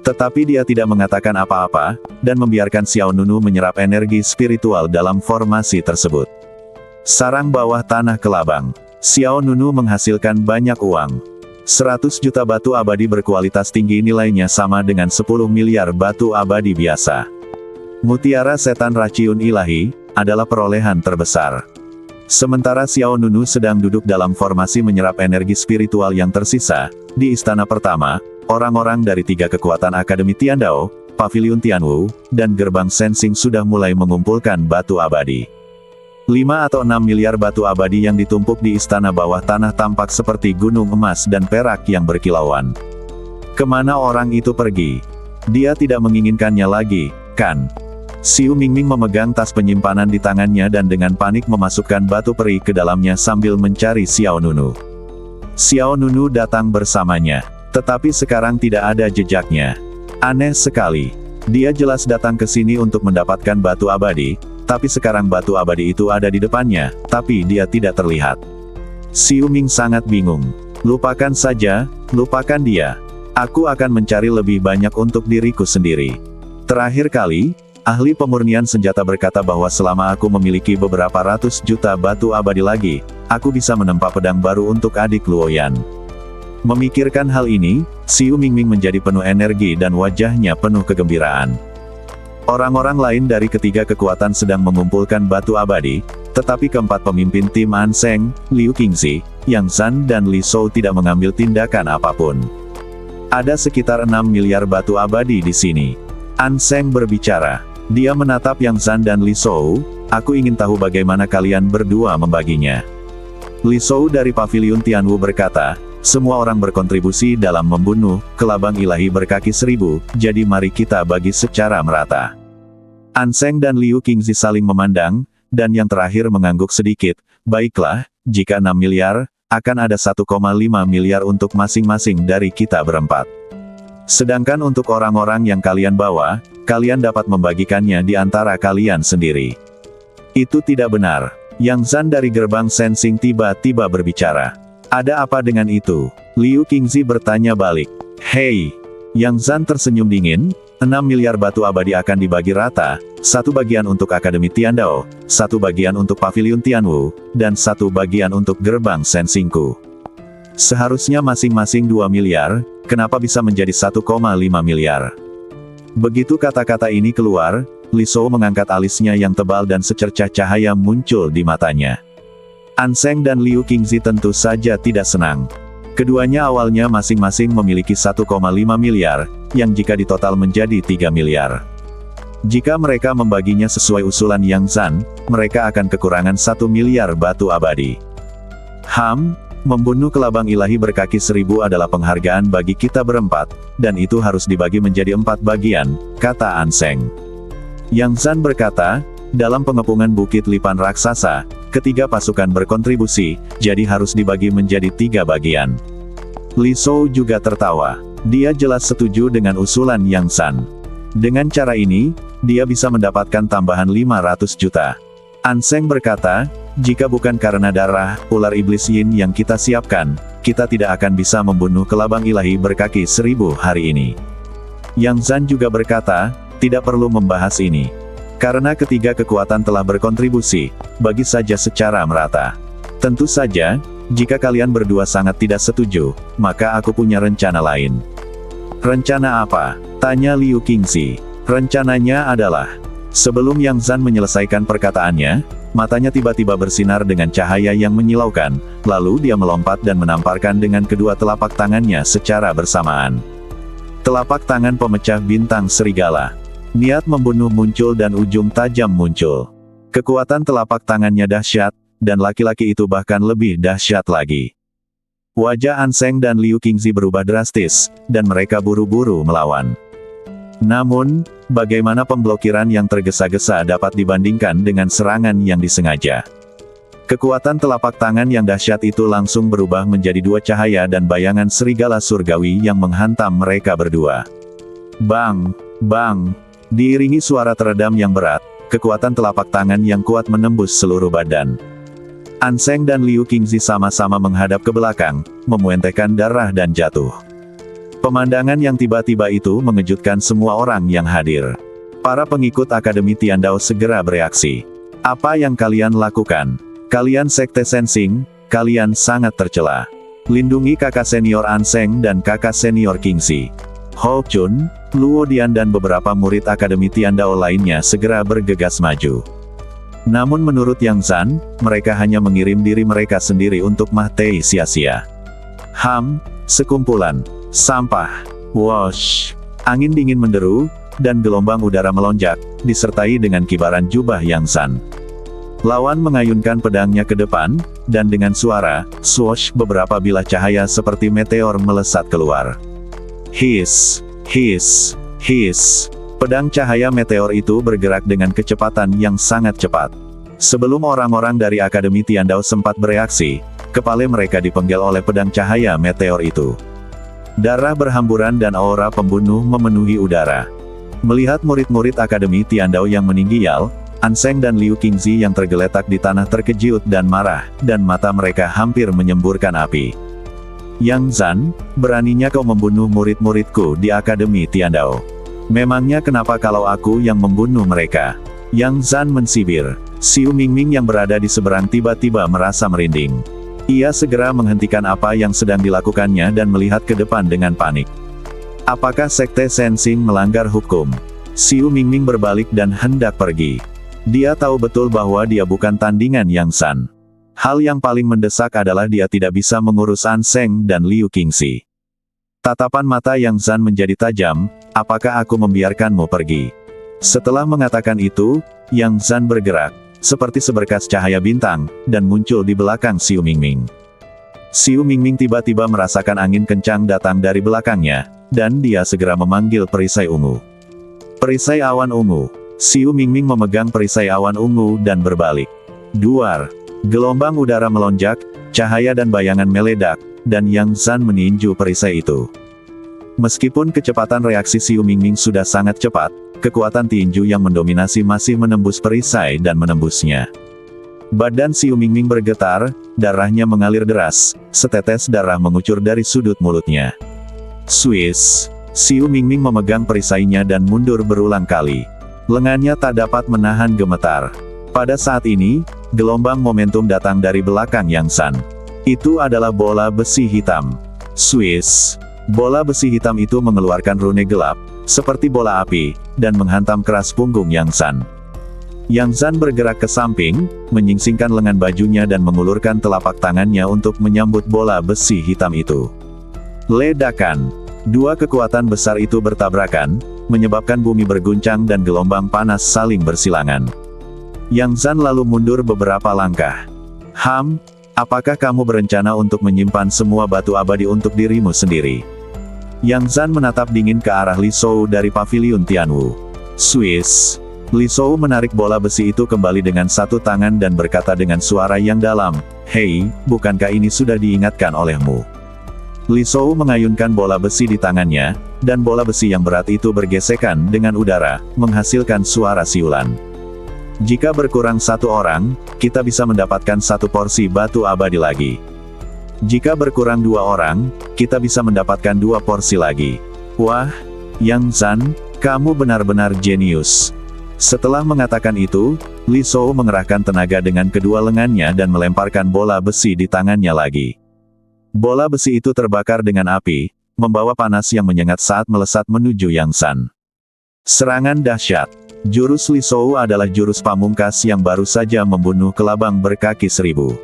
Tetapi dia tidak mengatakan apa-apa, dan membiarkan Xiao Nunu menyerap energi spiritual dalam formasi tersebut. Sarang bawah tanah kelabang. Xiao Nunu menghasilkan banyak uang. 100 juta batu abadi berkualitas tinggi nilainya sama dengan 10 miliar batu abadi biasa. Mutiara setan raciun ilahi, adalah perolehan terbesar. Sementara Xiao Nunu sedang duduk dalam formasi menyerap energi spiritual yang tersisa, di istana pertama, orang-orang dari 3 kekuatan Akademi Tiandao, Pavilion Tianwu, dan Gerbang Sensing sudah mulai mengumpulkan batu abadi. 5 atau 6 miliar batu abadi yang ditumpuk di istana bawah tanah tampak seperti gunung emas dan perak yang berkilauan. Kemana orang itu pergi? Dia tidak menginginkannya lagi, kan? Xiu Mingming memegang tas penyimpanan di tangannya dan dengan panik memasukkan batu peri ke dalamnya sambil mencari Xiao Nunu. Xiao Nunu datang bersamanya. Tetapi sekarang tidak ada jejaknya. Aneh sekali. Dia jelas datang ke sini untuk mendapatkan batu abadi, tapi sekarang batu abadi itu ada di depannya, tapi dia tidak terlihat. Xiu Ming sangat bingung. Lupakan saja, lupakan dia. Aku akan mencari lebih banyak untuk diriku sendiri. Terakhir kali, ahli pemurnian senjata berkata bahwa selama aku memiliki beberapa ratus juta batu abadi lagi, aku bisa menempa pedang baru untuk adik Luoyan. Memikirkan hal ini, Xiu Mingming menjadi penuh energi dan wajahnya penuh kegembiraan. Orang-orang lain dari ketiga kekuatan sedang mengumpulkan batu abadi, tetapi keempat pemimpin tim An Seng, Liu Qingzi, Yang Zhan dan Li Shou tidak mengambil tindakan apapun. Ada sekitar 6 miliar batu abadi di sini. An Seng berbicara. Dia menatap Yang Zhan dan Li Shou, aku ingin tahu bagaimana kalian berdua membaginya. Li Shou dari Pavilion Tianwu berkata, semua orang berkontribusi dalam membunuh kelabang ilahi berkaki 1000, jadi mari kita bagi secara merata. An Seng dan Liu Qingzi saling memandang, dan yang terakhir mengangguk sedikit, baiklah, jika 6 miliar, akan ada 1,5 miliar untuk masing-masing dari kita berempat. Sedangkan untuk orang-orang yang kalian bawa, kalian dapat membagikannya di antara kalian sendiri. Itu tidak benar. Yang Zhan dari Gerbang Sensing tiba-tiba berbicara. Ada apa dengan itu? Liu Qingzi bertanya balik. Hei! Yang Zhan tersenyum dingin, 6 miliar batu abadi akan dibagi rata, 1 bagian untuk Akademi Tiandao, 1 bagian untuk Pavilion Tianwu, dan 1 bagian untuk Gerbang Sensingku. Seharusnya masing-masing 2 miliar, kenapa bisa menjadi 1,5 miliar? Begitu kata-kata ini keluar, Li Shou mengangkat alisnya yang tebal dan secercah cahaya muncul di matanya. An Seng dan Liu Qingzi tentu saja tidak senang. Keduanya awalnya masing-masing memiliki 1,5 miliar, yang jika ditotal menjadi 3 miliar. Jika mereka membaginya sesuai usulan Yang Zhan, mereka akan kekurangan 1 miliar batu abadi. Membunuh kelabang ilahi berkaki 1000 adalah penghargaan bagi kita berempat, dan itu harus dibagi menjadi 4 bagian, kata An Seng. Yang Zhan berkata, dalam pengepungan Bukit Lipan Raksasa, Ketiga pasukan berkontribusi, jadi harus dibagi menjadi 3 bagian. Li Shou juga tertawa. Dia jelas setuju dengan usulan Yang Zan. Dengan cara ini, dia bisa mendapatkan tambahan 500 juta. An Seng berkata, jika bukan karena darah ular iblis yin yang kita siapkan, kita tidak akan bisa membunuh kelabang ilahi berkaki 1000 hari ini. Yang Zan juga berkata, tidak perlu membahas ini. Karena ketiga kekuatan telah berkontribusi, bagi saja secara merata. Tentu saja, jika kalian berdua sangat tidak setuju, maka aku punya rencana lain. Rencana apa? Tanya Liu Qingxi. Rencananya adalah, sebelum Yang Zan menyelesaikan perkataannya, matanya tiba-tiba bersinar dengan cahaya yang menyilaukan, lalu dia melompat dan menamparkan dengan kedua telapak tangannya secara bersamaan. Telapak tangan pemecah bintang serigala. Niat membunuh muncul dan ujung tajam muncul. Kekuatan telapak tangannya dahsyat, dan laki-laki itu bahkan lebih dahsyat lagi. Wajah An Seng dan Liu Qingxi berubah drastis, dan mereka buru-buru melawan. Namun, bagaimana pemblokiran yang tergesa-gesa dapat dibandingkan dengan serangan yang disengaja? Kekuatan telapak tangan yang dahsyat itu langsung berubah menjadi 2 cahaya dan bayangan serigala surgawi yang menghantam mereka berdua. Bang! Bang! Diiringi suara teredam yang berat, kekuatan telapak tangan yang kuat menembus seluruh badan. An Seng dan Liu Qingxi sama-sama menghadap ke belakang, memuentehkan darah dan jatuh. Pemandangan yang tiba-tiba itu mengejutkan semua orang yang hadir. Para pengikut Akademi Tiandao segera bereaksi. Apa yang kalian lakukan? Kalian Sekte Sensing, kalian sangat tercela. Lindungi kakak senior An Seng dan kakak senior Qingxi. Hou Chun, Luo Dian dan beberapa murid Akademi Tiandao lainnya segera bergegas maju. Namun menurut Yang Zan, mereka hanya mengirim diri mereka sendiri untuk mati sia-sia. Sekumpulan sampah. Wosh! Angin dingin menderu, dan gelombang udara melonjak, disertai dengan kibaran jubah Yang Zan. Lawan mengayunkan pedangnya ke depan, dan dengan suara swoosh beberapa bilah cahaya seperti meteor melesat keluar. Hiss! Hiss! Hiss! Pedang cahaya meteor itu bergerak dengan kecepatan yang sangat cepat. Sebelum orang-orang dari Akademi Tiandao sempat bereaksi, kepala mereka dipenggal oleh pedang cahaya meteor itu. Darah berhamburan dan aura pembunuh memenuhi udara. Melihat murid-murid Akademi Tiandao yang meninggal, An Seng dan Liu Qingxi yang tergeletak di tanah terkejut dan marah, dan mata mereka hampir menyemburkan api. Yang Zan, beraninya kau membunuh murid-muridku di Akademi Tiandao. Memangnya kenapa kalau aku yang membunuh mereka? Yang Zan mensibir. Xiu Mingming yang berada di seberang tiba-tiba merasa merinding. Ia segera menghentikan apa yang sedang dilakukannya dan melihat ke depan dengan panik. Apakah Sekte Sensing melanggar hukum? Xiu Mingming berbalik dan hendak pergi. Dia tahu betul bahwa dia bukan tandingan Yang Zan. Hal yang paling mendesak adalah dia tidak bisa mengurus An Seng dan Liu Qingxi. Tatapan mata Yang Zan menjadi tajam, apakah aku membiarkanmu pergi? Setelah mengatakan itu, Yang Zan bergerak, seperti seberkas cahaya bintang, dan muncul di belakang Xiu Mingming. Xiu Mingming tiba-tiba merasakan angin kencang datang dari belakangnya, dan dia segera memanggil perisai ungu. Perisai awan ungu. Xiu Mingming memegang perisai awan ungu dan berbalik. Duar. Gelombang udara melonjak, cahaya dan bayangan meledak, dan Yang Zan meninju perisai itu. Meskipun kecepatan reaksi Xiu Mingming sudah sangat cepat, kekuatan tinju yang mendominasi masih menembus perisai dan menembusnya. Badan Xiu Mingming bergetar, darahnya mengalir deras, setetes darah mengucur dari sudut mulutnya. Swiss. Xiu Mingming memegang perisainya dan mundur berulang kali. Lengannya tak dapat menahan gemetar. Pada saat ini, gelombang momentum datang dari belakang Yang Zan. Itu adalah bola besi hitam. Swiss. Bola besi hitam itu mengeluarkan rune gelap, seperti bola api, dan menghantam keras punggung Yang Zan. Yang Zan bergerak ke samping, menyingsingkan lengan bajunya dan mengulurkan telapak tangannya untuk menyambut bola besi hitam itu. Ledakan. Dua kekuatan besar itu bertabrakan, menyebabkan bumi berguncang dan gelombang panas saling bersilangan. Yang Zan lalu mundur beberapa langkah. Apakah kamu berencana untuk menyimpan semua batu abadi untuk dirimu sendiri? Yang Zan menatap dingin ke arah Li Shou dari paviliun Tianwu. Swiss. Li Shou menarik bola besi itu kembali dengan satu tangan dan berkata dengan suara yang dalam, "Hei, bukankah ini sudah diingatkan olehmu?" Li Shou mengayunkan bola besi di tangannya, dan bola besi yang berat itu bergesekan dengan udara, menghasilkan suara siulan. Jika berkurang satu orang, kita bisa mendapatkan satu porsi batu abadi lagi. Jika berkurang dua orang, kita bisa mendapatkan dua porsi lagi. Wah, Yang Zan, kamu benar-benar jenius. Setelah mengatakan itu, Li Shou mengerahkan tenaga dengan kedua lengannya dan melemparkan bola besi di tangannya lagi. Bola besi itu terbakar dengan api, membawa panas yang menyengat saat melesat menuju Yang Zan. Serangan dahsyat. Jurus Li Shou adalah jurus pamungkas yang baru saja membunuh kelabang berkaki 1000.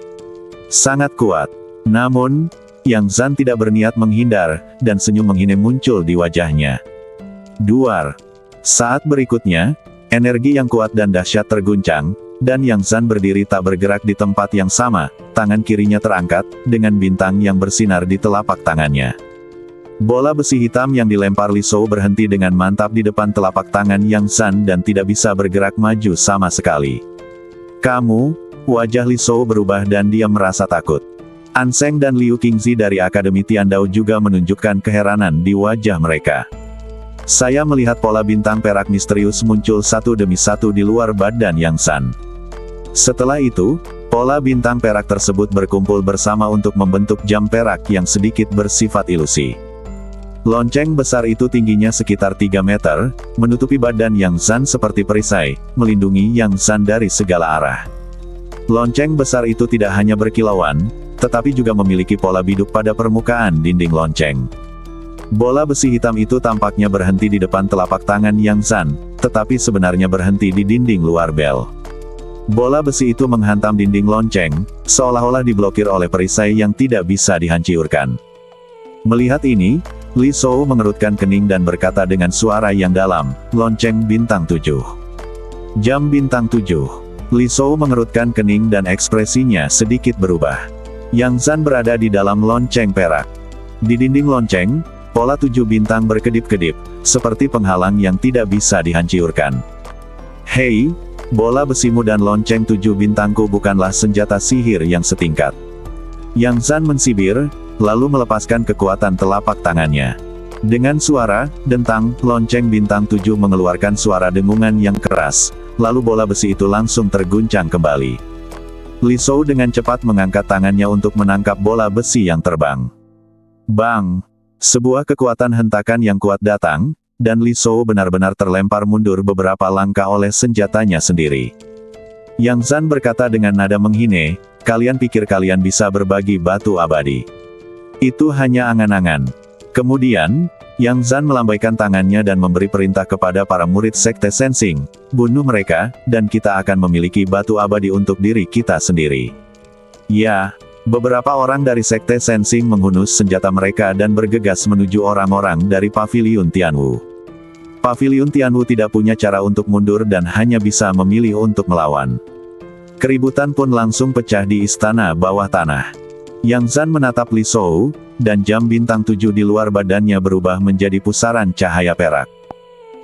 Sangat kuat. Namun, Yang Zan tidak berniat menghindar, dan senyum menghina muncul di wajahnya. Duar. Saat berikutnya, energi yang kuat dan dahsyat terguncang, dan Yang Zan berdiri tak bergerak di tempat yang sama, tangan kirinya terangkat, dengan bintang yang bersinar di telapak tangannya. Bola besi hitam yang dilempar Li Shou berhenti dengan mantap di depan telapak tangan Yang Zan dan tidak bisa bergerak maju sama sekali. "Kamu?" Wajah Li Shou berubah dan dia merasa takut. Anseng dan Liu Qingzi dari Akademi Tiandao juga menunjukkan keheranan di wajah mereka. Saya melihat pola bintang perak misterius muncul satu demi satu di luar badan Yang Zan. Setelah itu, pola bintang perak tersebut berkumpul bersama untuk membentuk jam perak yang sedikit bersifat ilusi. Lonceng besar itu tingginya sekitar 3 meter, menutupi badan Yang Zan seperti perisai, melindungi Yang Zan dari segala arah. Lonceng besar itu tidak hanya berkilauan, tetapi juga memiliki pola biduk pada permukaan dinding lonceng. Bola besi hitam itu tampaknya berhenti di depan telapak tangan Yang Zan, tetapi sebenarnya berhenti di dinding luar bel. Bola besi itu menghantam dinding lonceng, seolah-olah diblokir oleh perisai yang tidak bisa dihancurkan. Melihat ini, Li Shou mengerutkan kening dan berkata dengan suara yang dalam, "Lonceng bintang 7. Jam bintang 7. Li Shou mengerutkan kening dan ekspresinya sedikit berubah. Yang Zan berada di dalam lonceng perak. Di dinding lonceng, pola 7 bintang berkedip-kedip, seperti penghalang yang tidak bisa dihancurkan. "Hei, bola besimu dan lonceng 7 bintangku bukanlah senjata sihir yang setingkat." Yang Zan mensibir, lalu melepaskan kekuatan telapak tangannya. Dengan suara dentang, lonceng bintang 7 mengeluarkan suara dengungan yang keras, lalu bola besi itu langsung terguncang kembali. Li Shou dengan cepat mengangkat tangannya untuk menangkap bola besi yang terbang. Bang! Sebuah kekuatan hentakan yang kuat datang, dan Li Shou benar-benar terlempar mundur beberapa langkah oleh senjatanya sendiri. Yang Zan berkata dengan nada menghine, "Kalian pikir kalian bisa berbagi batu abadi? Itu hanya angan-angan." Kemudian, Yang Zan melambaikan tangannya dan memberi perintah kepada para murid Sekte Sensing, "Bunuh mereka, dan kita akan memiliki batu abadi untuk diri kita sendiri." Ya, beberapa orang dari Sekte Sensing menghunus senjata mereka dan bergegas menuju orang-orang dari Paviliun Tianwu. Paviliun Tianwu tidak punya cara untuk mundur dan hanya bisa memilih untuk melawan. Keributan pun langsung pecah di istana bawah tanah. Yang Zan menatap Li Shou, dan jam bintang 7 di luar badannya berubah menjadi pusaran cahaya perak.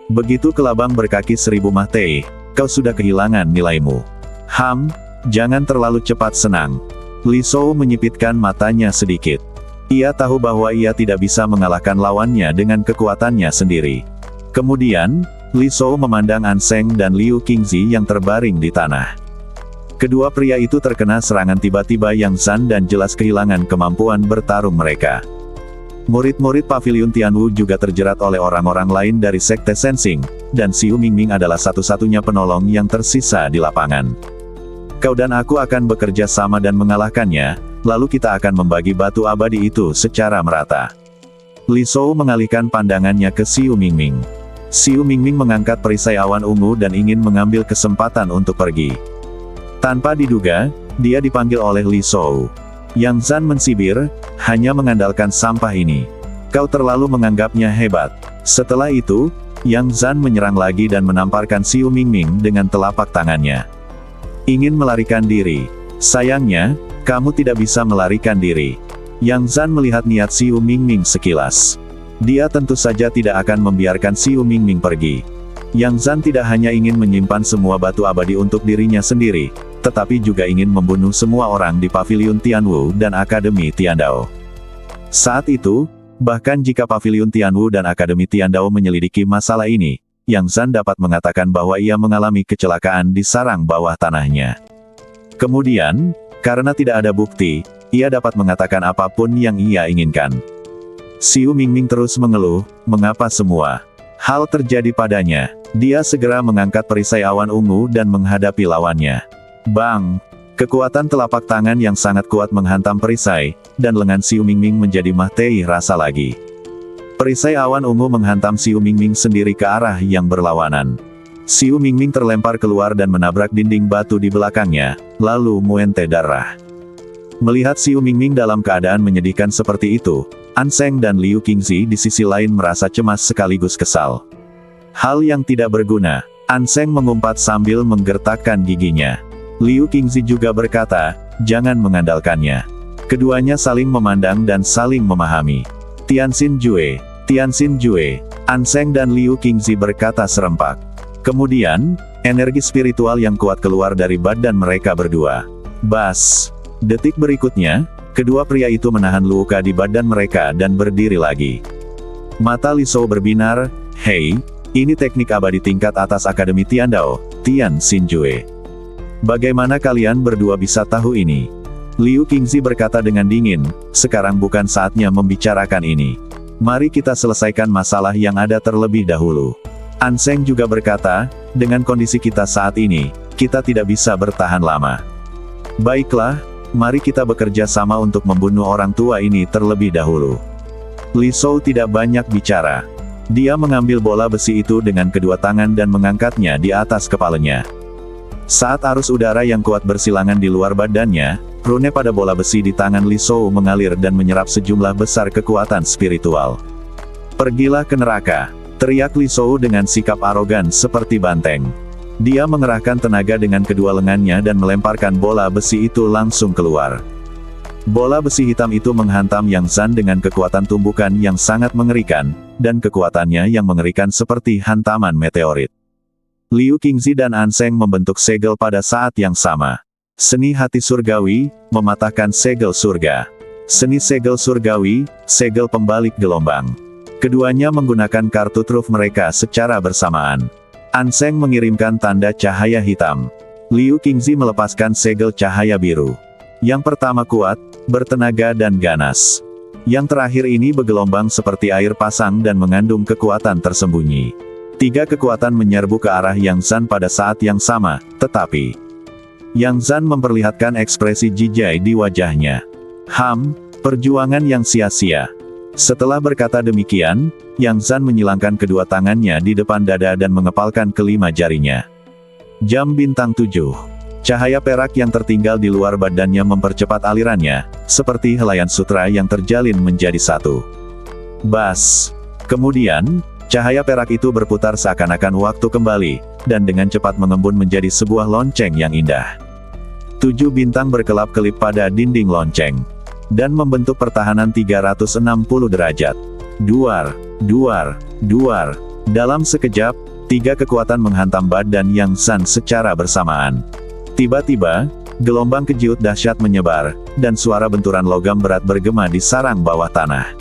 "Begitu kelabang berkaki 1000 Mahtei, kau sudah kehilangan nilaimu. Jangan terlalu cepat senang." Li Shou menyipitkan matanya sedikit. Ia tahu bahwa ia tidak bisa mengalahkan lawannya dengan kekuatannya sendiri. Kemudian, Li Shou memandang Anseng dan Liu Qingzi yang terbaring di tanah. Kedua pria itu terkena serangan tiba-tiba Yang Zan dan jelas kehilangan kemampuan bertarung mereka. Murid-murid Paviliun Tianwu juga terjerat oleh orang-orang lain dari Sekte Sensing, dan Xiu Mingming adalah satu-satunya penolong yang tersisa di lapangan. "Kau dan aku akan bekerja sama dan mengalahkannya, lalu kita akan membagi batu abadi itu secara merata." Li Shou mengalihkan pandangannya ke Xiu Mingming. Xiu Mingming mengangkat perisai awan ungu dan ingin mengambil kesempatan untuk pergi. Tanpa diduga, dia dipanggil oleh Li Shou. Yang Zan mensibir, "Hanya mengandalkan sampah ini. Kau terlalu menganggapnya hebat." Setelah itu, Yang Zan menyerang lagi dan menamparkan Xiu Mingming dengan telapak tangannya. "Ingin melarikan diri. Sayangnya, kamu tidak bisa melarikan diri." Yang Zan melihat niat Xiu Mingming sekilas. Dia tentu saja tidak akan membiarkan Xiu Mingming pergi. Yang Zan tidak hanya ingin menyimpan semua batu abadi untuk dirinya sendiri, tetapi juga ingin membunuh semua orang di Paviliun Tianwu dan Akademi Tiandao. Saat itu, bahkan jika Paviliun Tianwu dan Akademi Tiandao menyelidiki masalah ini, Yang Zan dapat mengatakan bahwa ia mengalami kecelakaan di sarang bawah tanahnya. Kemudian, karena tidak ada bukti, ia dapat mengatakan apapun yang ia inginkan. Xiu Mingming terus mengeluh, mengapa semua hal terjadi padanya. Dia segera mengangkat perisai awan ungu dan menghadapi lawannya. Bang! Kekuatan telapak tangan yang sangat kuat menghantam perisai, dan lengan Xiu Mingming menjadi mahtei rasa lagi. Perisai awan ungu menghantam Xiu Mingming sendiri ke arah yang berlawanan. Xiu Mingming terlempar keluar dan menabrak dinding batu di belakangnya, lalu muente darah. Melihat Xiu Mingming dalam keadaan menyedihkan seperti itu, An Seng dan Liu Qingzi di sisi lain merasa cemas sekaligus kesal. Hal yang tidak berguna, An Seng mengumpat sambil menggertakkan giginya. Liu Qingzi juga berkata, jangan mengandalkannya. Keduanya saling memandang dan saling memahami. Tianxin Jue, An Seng dan Liu Qingzi berkata serempak. Kemudian, energi spiritual yang kuat keluar dari badan mereka berdua. Bas! Detik berikutnya, kedua pria itu menahan luka di badan mereka dan berdiri lagi. Mata Li Shou berbinar, hei, ini teknik abadi tingkat atas Akademi Tiandao, Tianxin Jue. Bagaimana kalian berdua bisa tahu ini? Liu Qingzi berkata dengan dingin, sekarang bukan saatnya membicarakan ini. Mari kita selesaikan masalah yang ada terlebih dahulu. An Seng juga berkata, dengan kondisi kita saat ini, kita tidak bisa bertahan lama. Baiklah, mari kita bekerja sama untuk membunuh orang tua ini terlebih dahulu. Li Shou tidak banyak bicara. Dia mengambil bola besi itu dengan kedua tangan dan mengangkatnya di atas kepalanya. Saat arus udara yang kuat bersilangan di luar badannya, rune pada bola besi di tangan Li Shou mengalir dan menyerap sejumlah besar kekuatan spiritual. Pergilah ke neraka, teriak Li Shou dengan sikap arogan seperti banteng. Dia mengerahkan tenaga dengan kedua lengannya dan melemparkan bola besi itu langsung keluar. Bola besi hitam itu menghantam Yang Zan dengan kekuatan tumbukan yang sangat mengerikan, dan kekuatannya yang mengerikan seperti hantaman meteorit. Liu Qingzi dan An Seng membentuk segel pada saat yang sama. Seni hati surgawi, mematahkan segel surga. Seni segel surgawi, segel pembalik gelombang. Keduanya menggunakan kartu truf mereka secara bersamaan. An Seng mengirimkan tanda cahaya hitam. Liu Qingzi melepaskan segel cahaya biru. Yang pertama kuat, bertenaga dan ganas. Yang terakhir ini bergelombang seperti air pasang dan mengandung kekuatan tersembunyi. Tiga kekuatan menyerbu ke arah Yang Zan pada saat yang sama, tetapi Yang Zan memperlihatkan ekspresi jijai di wajahnya. Perjuangan yang sia-sia. Setelah berkata demikian, Yang Zan menyilangkan kedua tangannya di depan dada dan mengepalkan kelima jarinya. Jam bintang 7. Cahaya perak yang tertinggal di luar badannya mempercepat alirannya, seperti helaian sutra yang terjalin menjadi satu. Bas! Kemudian, cahaya perak itu berputar seakan-akan waktu kembali, dan dengan cepat mengembun menjadi sebuah lonceng yang indah. 7 bintang berkelap-kelip pada dinding lonceng, dan membentuk pertahanan 360 derajat. Duar, duar, duar. Dalam sekejap, 3 kekuatan menghantam badan Yang Zan secara bersamaan. Tiba-tiba, gelombang kejiut dahsyat menyebar, dan suara benturan logam berat bergema di sarang bawah tanah.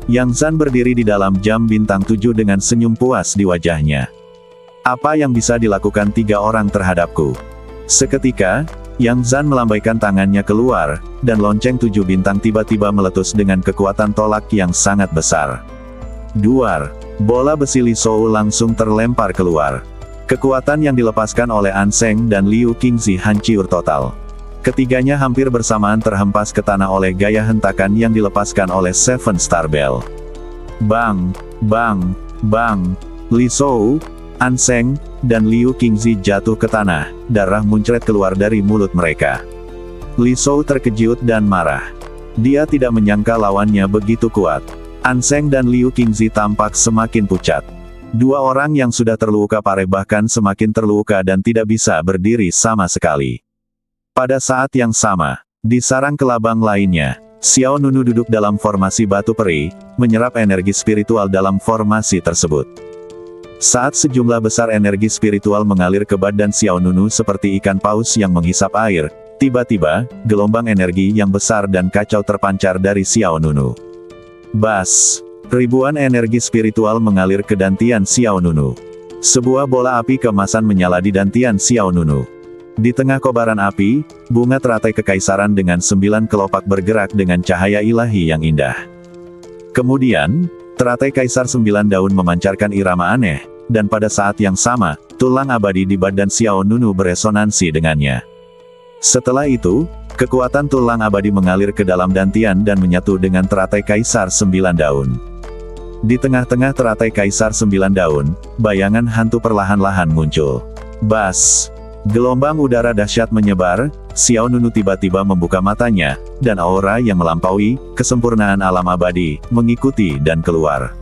Yang Zan berdiri di dalam jam bintang 7 dengan senyum puas di wajahnya. Apa yang bisa dilakukan 3 orang terhadapku? Seketika, Yang Zan melambaikan tangannya keluar, dan lonceng 7 bintang tiba-tiba meletus dengan kekuatan tolak yang sangat besar. Duar, bola besi Li Shou langsung terlempar keluar. Kekuatan yang dilepaskan oleh An Seng dan Liu Qingzi hancur total. Ketiganya hampir bersamaan terhempas ke tanah oleh gaya hentakan yang dilepaskan oleh Seven Star Bell. Bang! Bang! Bang! Li Shou, An Seng, dan Liu Qingzi jatuh ke tanah, darah muncrat keluar dari mulut mereka. Li Shou terkejut dan marah. Dia tidak menyangka lawannya begitu kuat. An Seng dan Liu Qingzi tampak semakin pucat. 2 orang yang sudah terluka parah bahkan semakin terluka dan tidak bisa berdiri sama sekali. Pada saat yang sama, di sarang kelabang lainnya, Xiao Nunu duduk dalam formasi batu peri, menyerap energi spiritual dalam formasi tersebut. Saat sejumlah besar energi spiritual mengalir ke badan Xiao Nunu seperti ikan paus yang menghisap air, tiba-tiba, gelombang energi yang besar dan kacau terpancar dari Xiao Nunu. Bas! Ribuan energi spiritual mengalir ke dantian Xiao Nunu. Sebuah bola api keemasan menyala di dantian Xiao Nunu. Di tengah kobaran api, bunga teratai kekaisaran dengan 9 kelopak bergerak dengan cahaya ilahi yang indah. Kemudian, teratai kaisar 9 daun memancarkan irama aneh, dan pada saat yang sama, tulang abadi di badan Xiao Nunu beresonansi dengannya. Setelah itu, kekuatan tulang abadi mengalir ke dalam dantian dan menyatu dengan teratai kaisar 9 daun. Di tengah-tengah teratai kaisar 9 daun, bayangan hantu perlahan-lahan muncul. Bas! Gelombang udara dahsyat menyebar, Xiao Nunu tiba-tiba membuka matanya, dan aura yang melampaui kesempurnaan alam abadi mengikuti dan keluar.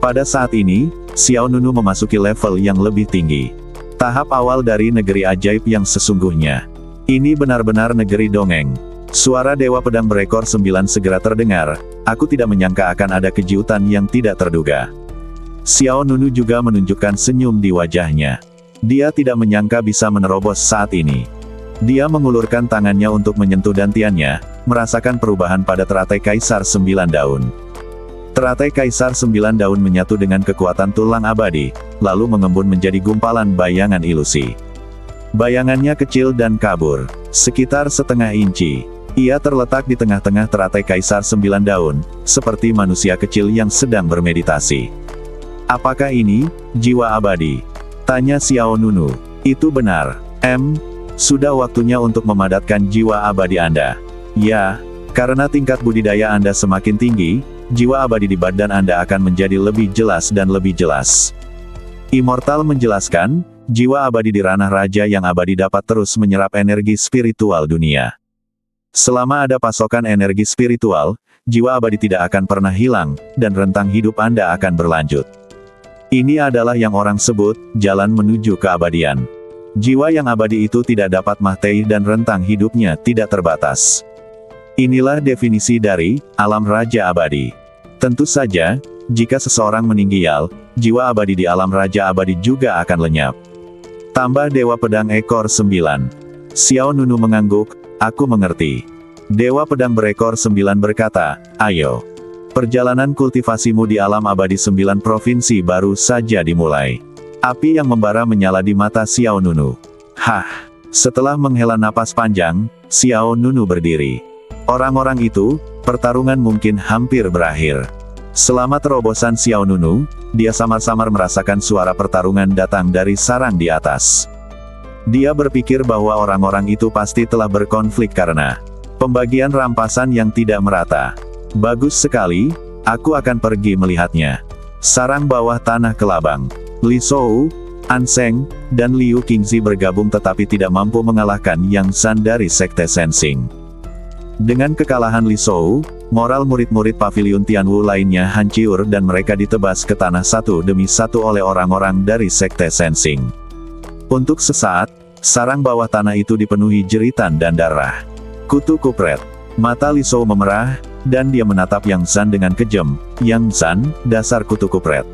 Pada saat ini, Xiao Nunu memasuki level yang lebih tinggi. Tahap awal dari negeri ajaib yang sesungguhnya. Ini benar-benar negeri dongeng. Suara Dewa Pedang berekor 9 segera terdengar, aku tidak menyangka akan ada kejutan yang tidak terduga. Xiao Nunu juga menunjukkan senyum di wajahnya. Dia tidak menyangka bisa menerobos saat ini. Dia mengulurkan tangannya untuk menyentuh dantiannya, merasakan perubahan pada teratai kaisar 9 daun. Teratai kaisar 9 daun menyatu dengan kekuatan tulang abadi, lalu mengembun menjadi gumpalan bayangan ilusi. Bayangannya kecil dan kabur, sekitar setengah inci. Ia terletak di tengah-tengah teratai kaisar 9 daun, seperti manusia kecil yang sedang bermeditasi. Apakah ini jiwa abadi? Tanya Xiao Nunu. Itu benar. Sudah waktunya untuk memadatkan jiwa abadi Anda. Ya, karena tingkat budidaya Anda semakin tinggi, jiwa abadi di badan Anda akan menjadi lebih jelas dan lebih jelas. Immortal menjelaskan, jiwa abadi di ranah raja yang abadi dapat terus menyerap energi spiritual dunia. Selama ada pasokan energi spiritual, jiwa abadi tidak akan pernah hilang, dan rentang hidup Anda akan berlanjut. Ini adalah yang orang sebut, jalan menuju keabadian. Jiwa yang abadi itu tidak dapat mati dan rentang hidupnya tidak terbatas. Inilah definisi dari alam raja abadi. Tentu saja, jika seseorang meninggal, jiwa abadi di alam raja abadi juga akan lenyap. Tambah Dewa Pedang ekor 9. Xiao Nunu mengangguk, aku mengerti. Dewa Pedang berekor 9 berkata, ayo. Perjalanan kultivasimu di alam abadi 9 provinsi baru saja dimulai. Api yang membara menyala di mata Xiao Nunu. Hah! Setelah menghela napas panjang, Xiao Nunu berdiri. Orang-orang itu, pertarungan mungkin hampir berakhir. Selama terobosan Xiao Nunu, dia samar-samar merasakan suara pertarungan datang dari sarang di atas. Dia berpikir bahwa orang-orang itu pasti telah berkonflik karena pembagian rampasan yang tidak merata. Bagus sekali, aku akan pergi melihatnya. Sarang bawah tanah kelabang. Li Shou, An Seng, dan Liu Qingzi bergabung tetapi tidak mampu mengalahkan Yang San dari Sekte Sensing. Dengan kekalahan Li Shou, moral murid-murid Paviliun Tianwu lainnya hancur dan mereka ditebas ke tanah satu demi satu oleh orang-orang dari Sekte Sensing. Untuk sesaat, sarang bawah tanah itu dipenuhi jeritan dan darah. Kutu kupret. Mata Li Shou memerah, dan dia menatap Yang Zan dengan kejam. Yang Zan, dasar kutu kupret.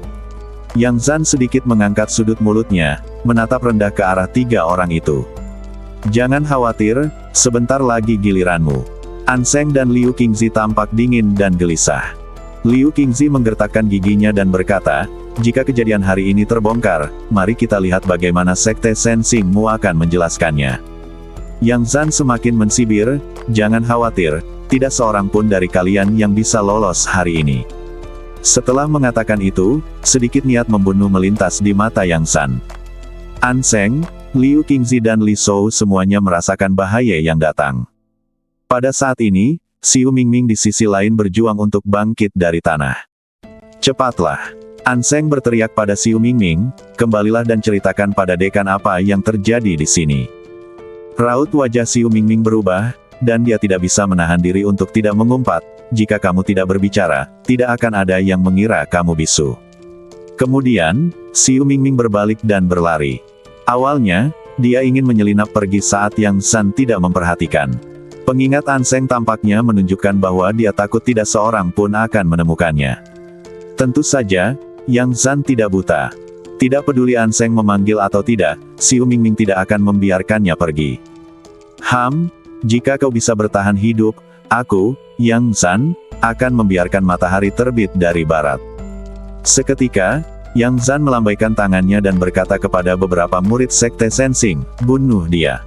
Yang Zan sedikit mengangkat sudut mulutnya, menatap rendah ke arah 3 orang itu. Jangan khawatir, sebentar lagi giliranmu. An Seng dan Liu Qingzi tampak dingin dan gelisah. Liu Qingzi menggertakkan giginya dan berkata, jika kejadian hari ini terbongkar, mari kita lihat bagaimana Sekte Sensingmu akan menjelaskannya. Yang Zan semakin mensibir, jangan khawatir, tidak seorang pun dari kalian yang bisa lolos hari ini. Setelah mengatakan itu, sedikit niat membunuh melintas di mata Yang Zan. An Seng, Liu Qingzi dan Li Shou semuanya merasakan bahaya yang datang. Pada saat ini, Xiu Mingming di sisi lain berjuang untuk bangkit dari tanah. Cepatlah! An Seng berteriak pada Xiu Mingming, kembalilah dan ceritakan pada dekan apa yang terjadi di sini. Raut wajah Xiu Mingming berubah, dan dia tidak bisa menahan diri untuk tidak mengumpat, jika kamu tidak berbicara, tidak akan ada yang mengira kamu bisu. Kemudian, Xiu Mingming berbalik dan berlari. Awalnya, dia ingin menyelinap pergi saat Yang Zan tidak memperhatikan. Pengingat An Seng tampaknya menunjukkan bahwa dia takut tidak seorang pun akan menemukannya. Tentu saja, Yang Zan tidak buta. Tidak peduli Anseng memanggil atau tidak, Xiu Mingming tidak akan membiarkannya pergi. Jika kau bisa bertahan hidup, aku, Yang Zan, akan membiarkan matahari terbit dari barat. Seketika, Yang Zan melambaikan tangannya dan berkata kepada beberapa murid Sekte Sensing, bunuh dia.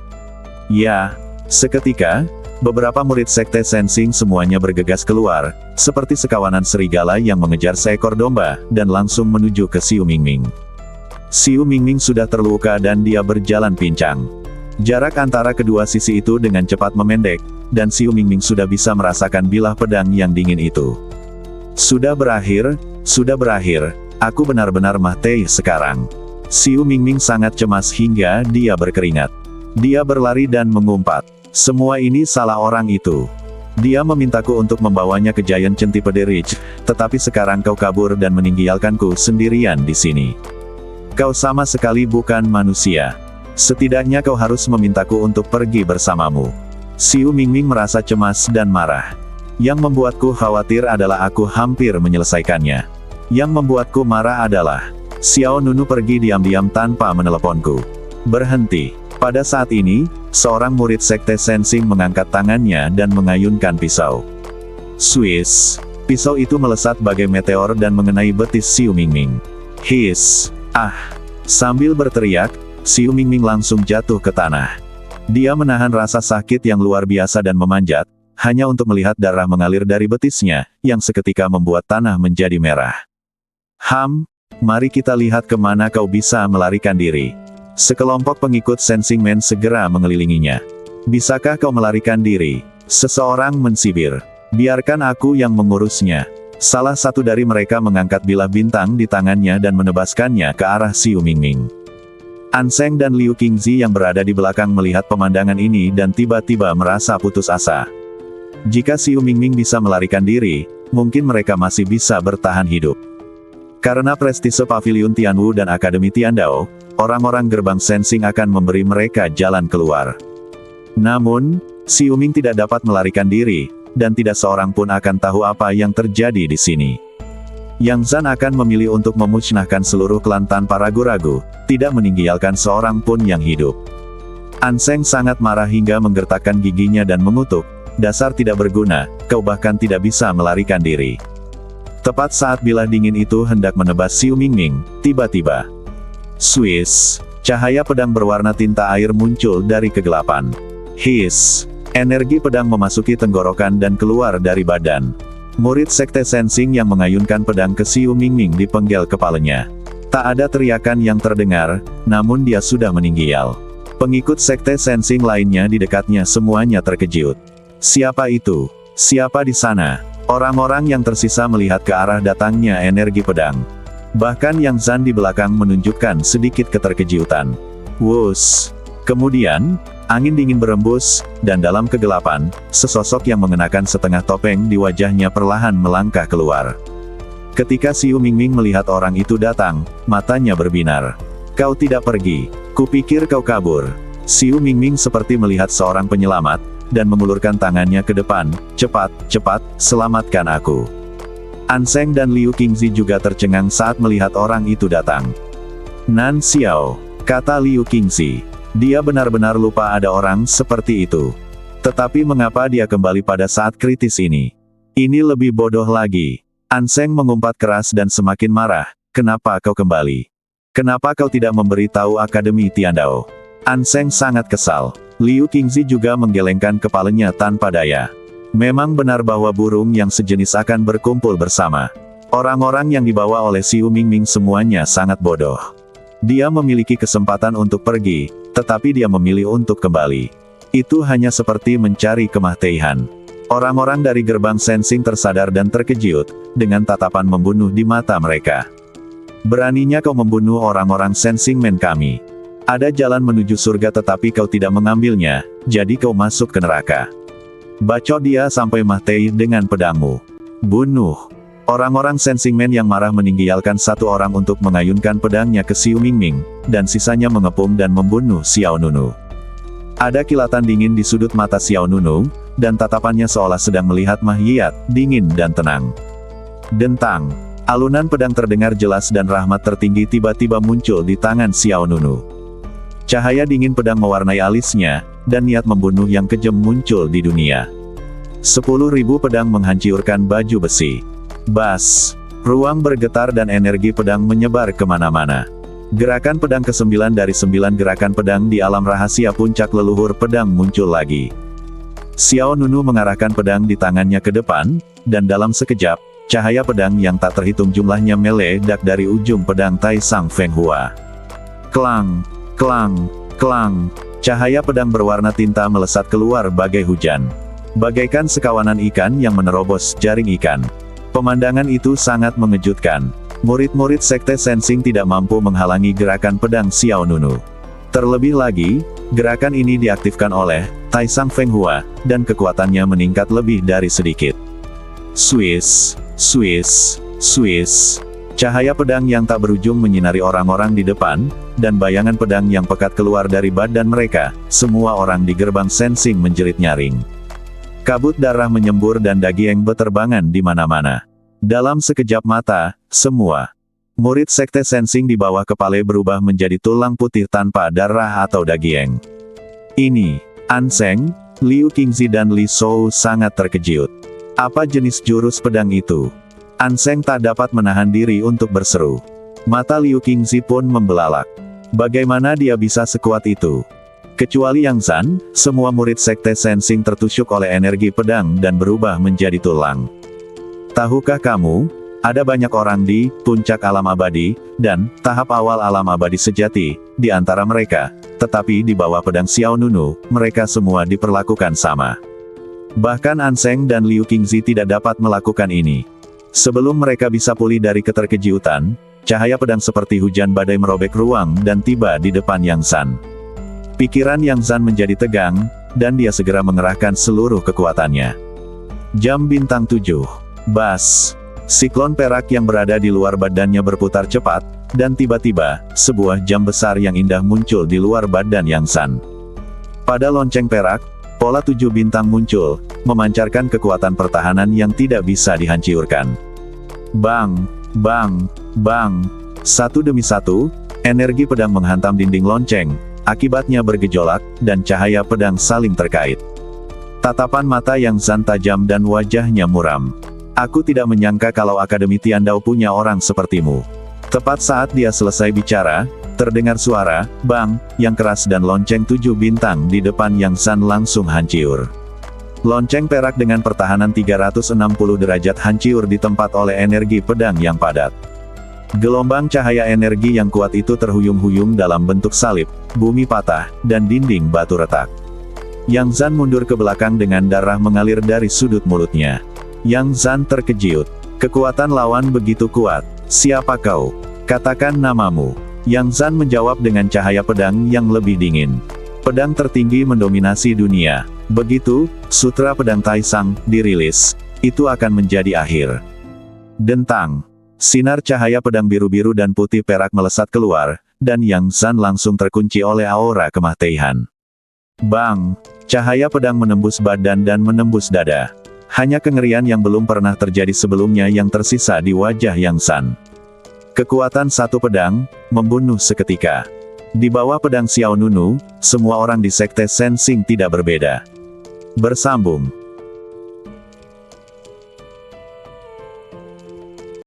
Ya, seketika, beberapa murid Sekte Sensing semuanya bergegas keluar, seperti sekawanan serigala yang mengejar seekor domba, dan langsung menuju ke Xiu Mingming. Xiu Mingming sudah terluka dan dia berjalan pincang. Jarak antara kedua sisi itu dengan cepat memendek, dan Xiu Mingming sudah bisa merasakan bilah pedang yang dingin itu. Sudah berakhir, aku benar-benar mati sekarang. Xiu Mingming sangat cemas hingga dia berkeringat. Dia berlari dan mengumpat. Semua ini salah orang itu. Dia memintaku untuk membawanya ke Giant Centipede Ridge, tetapi sekarang kau kabur dan meninggalkanku sendirian di sini. Kau sama sekali bukan manusia. Setidaknya kau harus memintaku untuk pergi bersamamu. Xiu Mingming merasa cemas dan marah. Yang membuatku khawatir adalah aku hampir menyelesaikannya. Yang membuatku marah adalah Xiao Nunu pergi diam-diam tanpa meneleponku. Berhenti. Pada saat ini, seorang murid Sekte Sensing mengangkat tangannya dan mengayunkan pisau. Swiss. Pisau itu melesat bagai meteor dan mengenai betis Xiu Mingming. Hiss. Sambil berteriak, Xiu Mingming langsung jatuh ke tanah. Dia menahan rasa sakit yang luar biasa dan memanjat, hanya untuk melihat darah mengalir dari betisnya, yang seketika membuat tanah menjadi merah. Mari kita lihat kemana kau bisa melarikan diri. Sekelompok pengikut Sensing Man segera mengelilinginya. Bisakah kau melarikan diri? Seseorang mensibir. Biarkan aku yang mengurusnya. Salah satu dari mereka mengangkat bilah bintang di tangannya dan menebaskannya ke arah Xiu Mingming. Anseng dan Liu Qingzi yang berada di belakang melihat pemandangan ini dan tiba-tiba merasa putus asa. Jika Xiu Mingming bisa melarikan diri, mungkin mereka masih bisa bertahan hidup. Karena prestise Paviliun Tianwu dan Akademi Tiandao, orang-orang gerbang Sensing akan memberi mereka jalan keluar. Namun, Xiu Ming tidak dapat melarikan diri, dan tidak seorang pun akan tahu apa yang terjadi di sini. Yang Zan akan memilih untuk memusnahkan seluruh klan tanpa ragu-ragu, tidak meninggalkan seorang pun yang hidup. Anseng sangat marah hingga menggertakkan giginya dan mengutuk, dasar tidak berguna, kau bahkan tidak bisa melarikan diri. Tepat saat bilah dingin itu hendak menebas Xiu Mingming, tiba-tiba. Swiss, cahaya pedang berwarna tinta air muncul dari kegelapan. Hiss. Energi pedang memasuki tenggorokan dan keluar dari badan. Murid Sekte Sensing yang mengayunkan pedang ke Xiu Mingming dipenggal kepalanya. Tak ada teriakan yang terdengar, namun dia sudah meninggal. Pengikut Sekte Sensing lainnya di dekatnya semuanya terkejut. Siapa itu? Siapa di sana? Orang-orang yang tersisa melihat ke arah datangnya energi pedang. Bahkan Yang Zan di belakang menunjukkan sedikit keterkejutan. Wuss. Kemudian, angin dingin berembus, dan dalam kegelapan, sesosok yang mengenakan setengah topeng di wajahnya perlahan melangkah keluar. Ketika Xiu Mingming melihat orang itu datang, matanya berbinar. Kau tidak pergi. Kupikir kau kabur. Xiu Mingming seperti melihat seorang penyelamat, dan mengulurkan tangannya ke depan. Cepat, selamatkan aku. Anseng dan Liu Qingzi juga tercengang saat melihat orang itu datang. Nan Xiao, kata Liu Qingzi. Dia benar-benar lupa ada orang seperti itu. Tetapi mengapa dia kembali pada saat kritis ini? Ini lebih bodoh lagi. Anseng mengumpat keras dan semakin marah. Kenapa kau kembali? Kenapa kau tidak memberitahu Akademi Tiandao? Anseng sangat kesal. Liu Qingzi juga menggelengkan kepalanya tanpa daya. Memang benar bahwa burung yang sejenis akan berkumpul bersama. Orang-orang yang dibawa oleh Xiu Mingming semuanya sangat bodoh. Dia memiliki kesempatan untuk pergi, tetapi dia memilih untuk kembali. Itu hanya seperti mencari kematian. Orang-orang dari gerbang Sensing tersadar dan terkejut, dengan tatapan membunuh di mata mereka. Beraninya kau membunuh orang-orang Sensing Man kami. Ada jalan menuju surga tetapi kau tidak mengambilnya, jadi kau masuk ke neraka. Bacot dia sampai mati dengan pedangmu. Bunuh. Orang-orang Sensing Man yang marah meninggalkan satu orang untuk mengayunkan pedangnya ke Xiu Mingming, dan sisanya mengepung dan membunuh Xiao Nunu. Ada kilatan dingin di sudut mata Xiao Nunu, dan tatapannya seolah sedang melihat makhluk dingin dan tenang. Dentang. Alunan pedang terdengar jelas dan rahmat tertinggi tiba-tiba muncul di tangan Xiao Nunu. Cahaya dingin pedang mewarnai alisnya, dan niat membunuh yang kejam muncul di dunia. 10.000 pedang menghancurkan baju besi. Bas! Ruang bergetar dan energi pedang menyebar kemana-mana. Gerakan pedang ke-9 dari 9 gerakan pedang di alam rahasia puncak leluhur pedang muncul lagi. Xiao Nunu mengarahkan pedang di tangannya ke depan, dan dalam sekejap, cahaya pedang yang tak terhitung jumlahnya meledak dari ujung pedang Tai Sang Feng Hua. Klang! Klang! Klang! Cahaya pedang berwarna tinta melesat keluar bagai hujan. Bagaikan sekawanan ikan yang menerobos jaring ikan. Pemandangan itu sangat mengejutkan. Murid-murid Sekte Sensing tidak mampu menghalangi gerakan pedang Xiao Nunu. Terlebih lagi, gerakan ini diaktifkan oleh Tai Sang Feng Hua, dan kekuatannya meningkat lebih dari sedikit. Swiss, Swiss, Swiss. Cahaya pedang yang tak berujung menyinari orang-orang di depan, dan bayangan pedang yang pekat keluar dari badan mereka. Semua orang di gerbang Sensing menjerit nyaring. Kabut darah menyembur dan daging beterbangan di mana-mana. Dalam sekejap mata, semua murid Sekte Sensing di bawah kepala berubah menjadi tulang putih tanpa darah atau daging. Ini, Anseng, Liu Qingzi dan Li Shou sangat terkejut. Apa jenis jurus pedang itu? Anseng tak dapat menahan diri untuk berseru. Mata Liu Qingzi pun membelalak. Bagaimana dia bisa sekuat itu? Kecuali Yang Zan, semua murid Sekte Sensing tertusuk oleh energi pedang dan berubah menjadi tulang. Tahukah kamu, ada banyak orang di puncak alam abadi, dan tahap awal alam abadi sejati, di antara mereka, tetapi di bawah pedang Xiao Nunu, mereka semua diperlakukan sama. Bahkan Anseng dan Liu Qingzi tidak dapat melakukan ini. Sebelum mereka bisa pulih dari keterkejutan, cahaya pedang seperti hujan badai merobek ruang dan tiba di depan Yang Zan. Pikiran Yang Zan menjadi tegang, dan dia segera mengerahkan seluruh kekuatannya. Jam bintang 7. Bas! Siklon perak yang berada di luar badannya berputar cepat, dan tiba-tiba, sebuah jam besar yang indah muncul di luar badan Yang Zan. Pada lonceng perak, pola 7 bintang muncul, memancarkan kekuatan pertahanan yang tidak bisa dihancurkan. Bang! Bang! Bang! Satu demi satu, energi pedang menghantam dinding lonceng. Akibatnya bergejolak, dan cahaya pedang saling terkait. Tatapan mata Yang Zan tajam dan wajahnya muram. Aku tidak menyangka kalau Akademi Tiandao punya orang sepertimu. Tepat saat dia selesai bicara, terdengar suara, bang, yang keras dan lonceng 7 bintang di depan Yang Zan langsung hancur. Lonceng perak dengan pertahanan 360 derajat hancur di tempat oleh energi pedang yang padat. Gelombang cahaya energi yang kuat itu terhuyung-huyung dalam bentuk salib, bumi patah, dan dinding batu retak. Yang Zan mundur ke belakang dengan darah mengalir dari sudut mulutnya. Yang Zan terkejut. Kekuatan lawan begitu kuat. Siapa kau? Katakan namamu. Yang Zan menjawab dengan cahaya pedang yang lebih dingin. Pedang tertinggi mendominasi dunia. Begitu, Sutra Pedang Tai Sang dirilis, itu akan menjadi akhir. Dentang. Sinar cahaya pedang biru-biru dan putih perak melesat keluar, dan Yang Zan langsung terkunci oleh aura kematian. Bang! Cahaya pedang menembus badan dan menembus dada. Hanya kengerian yang belum pernah terjadi sebelumnya yang tersisa di wajah Yang Zan. Kekuatan satu pedang, membunuh seketika. Di bawah pedang Xiao Nunu, semua orang di Sekte Sensing tidak berbeda. Bersambung.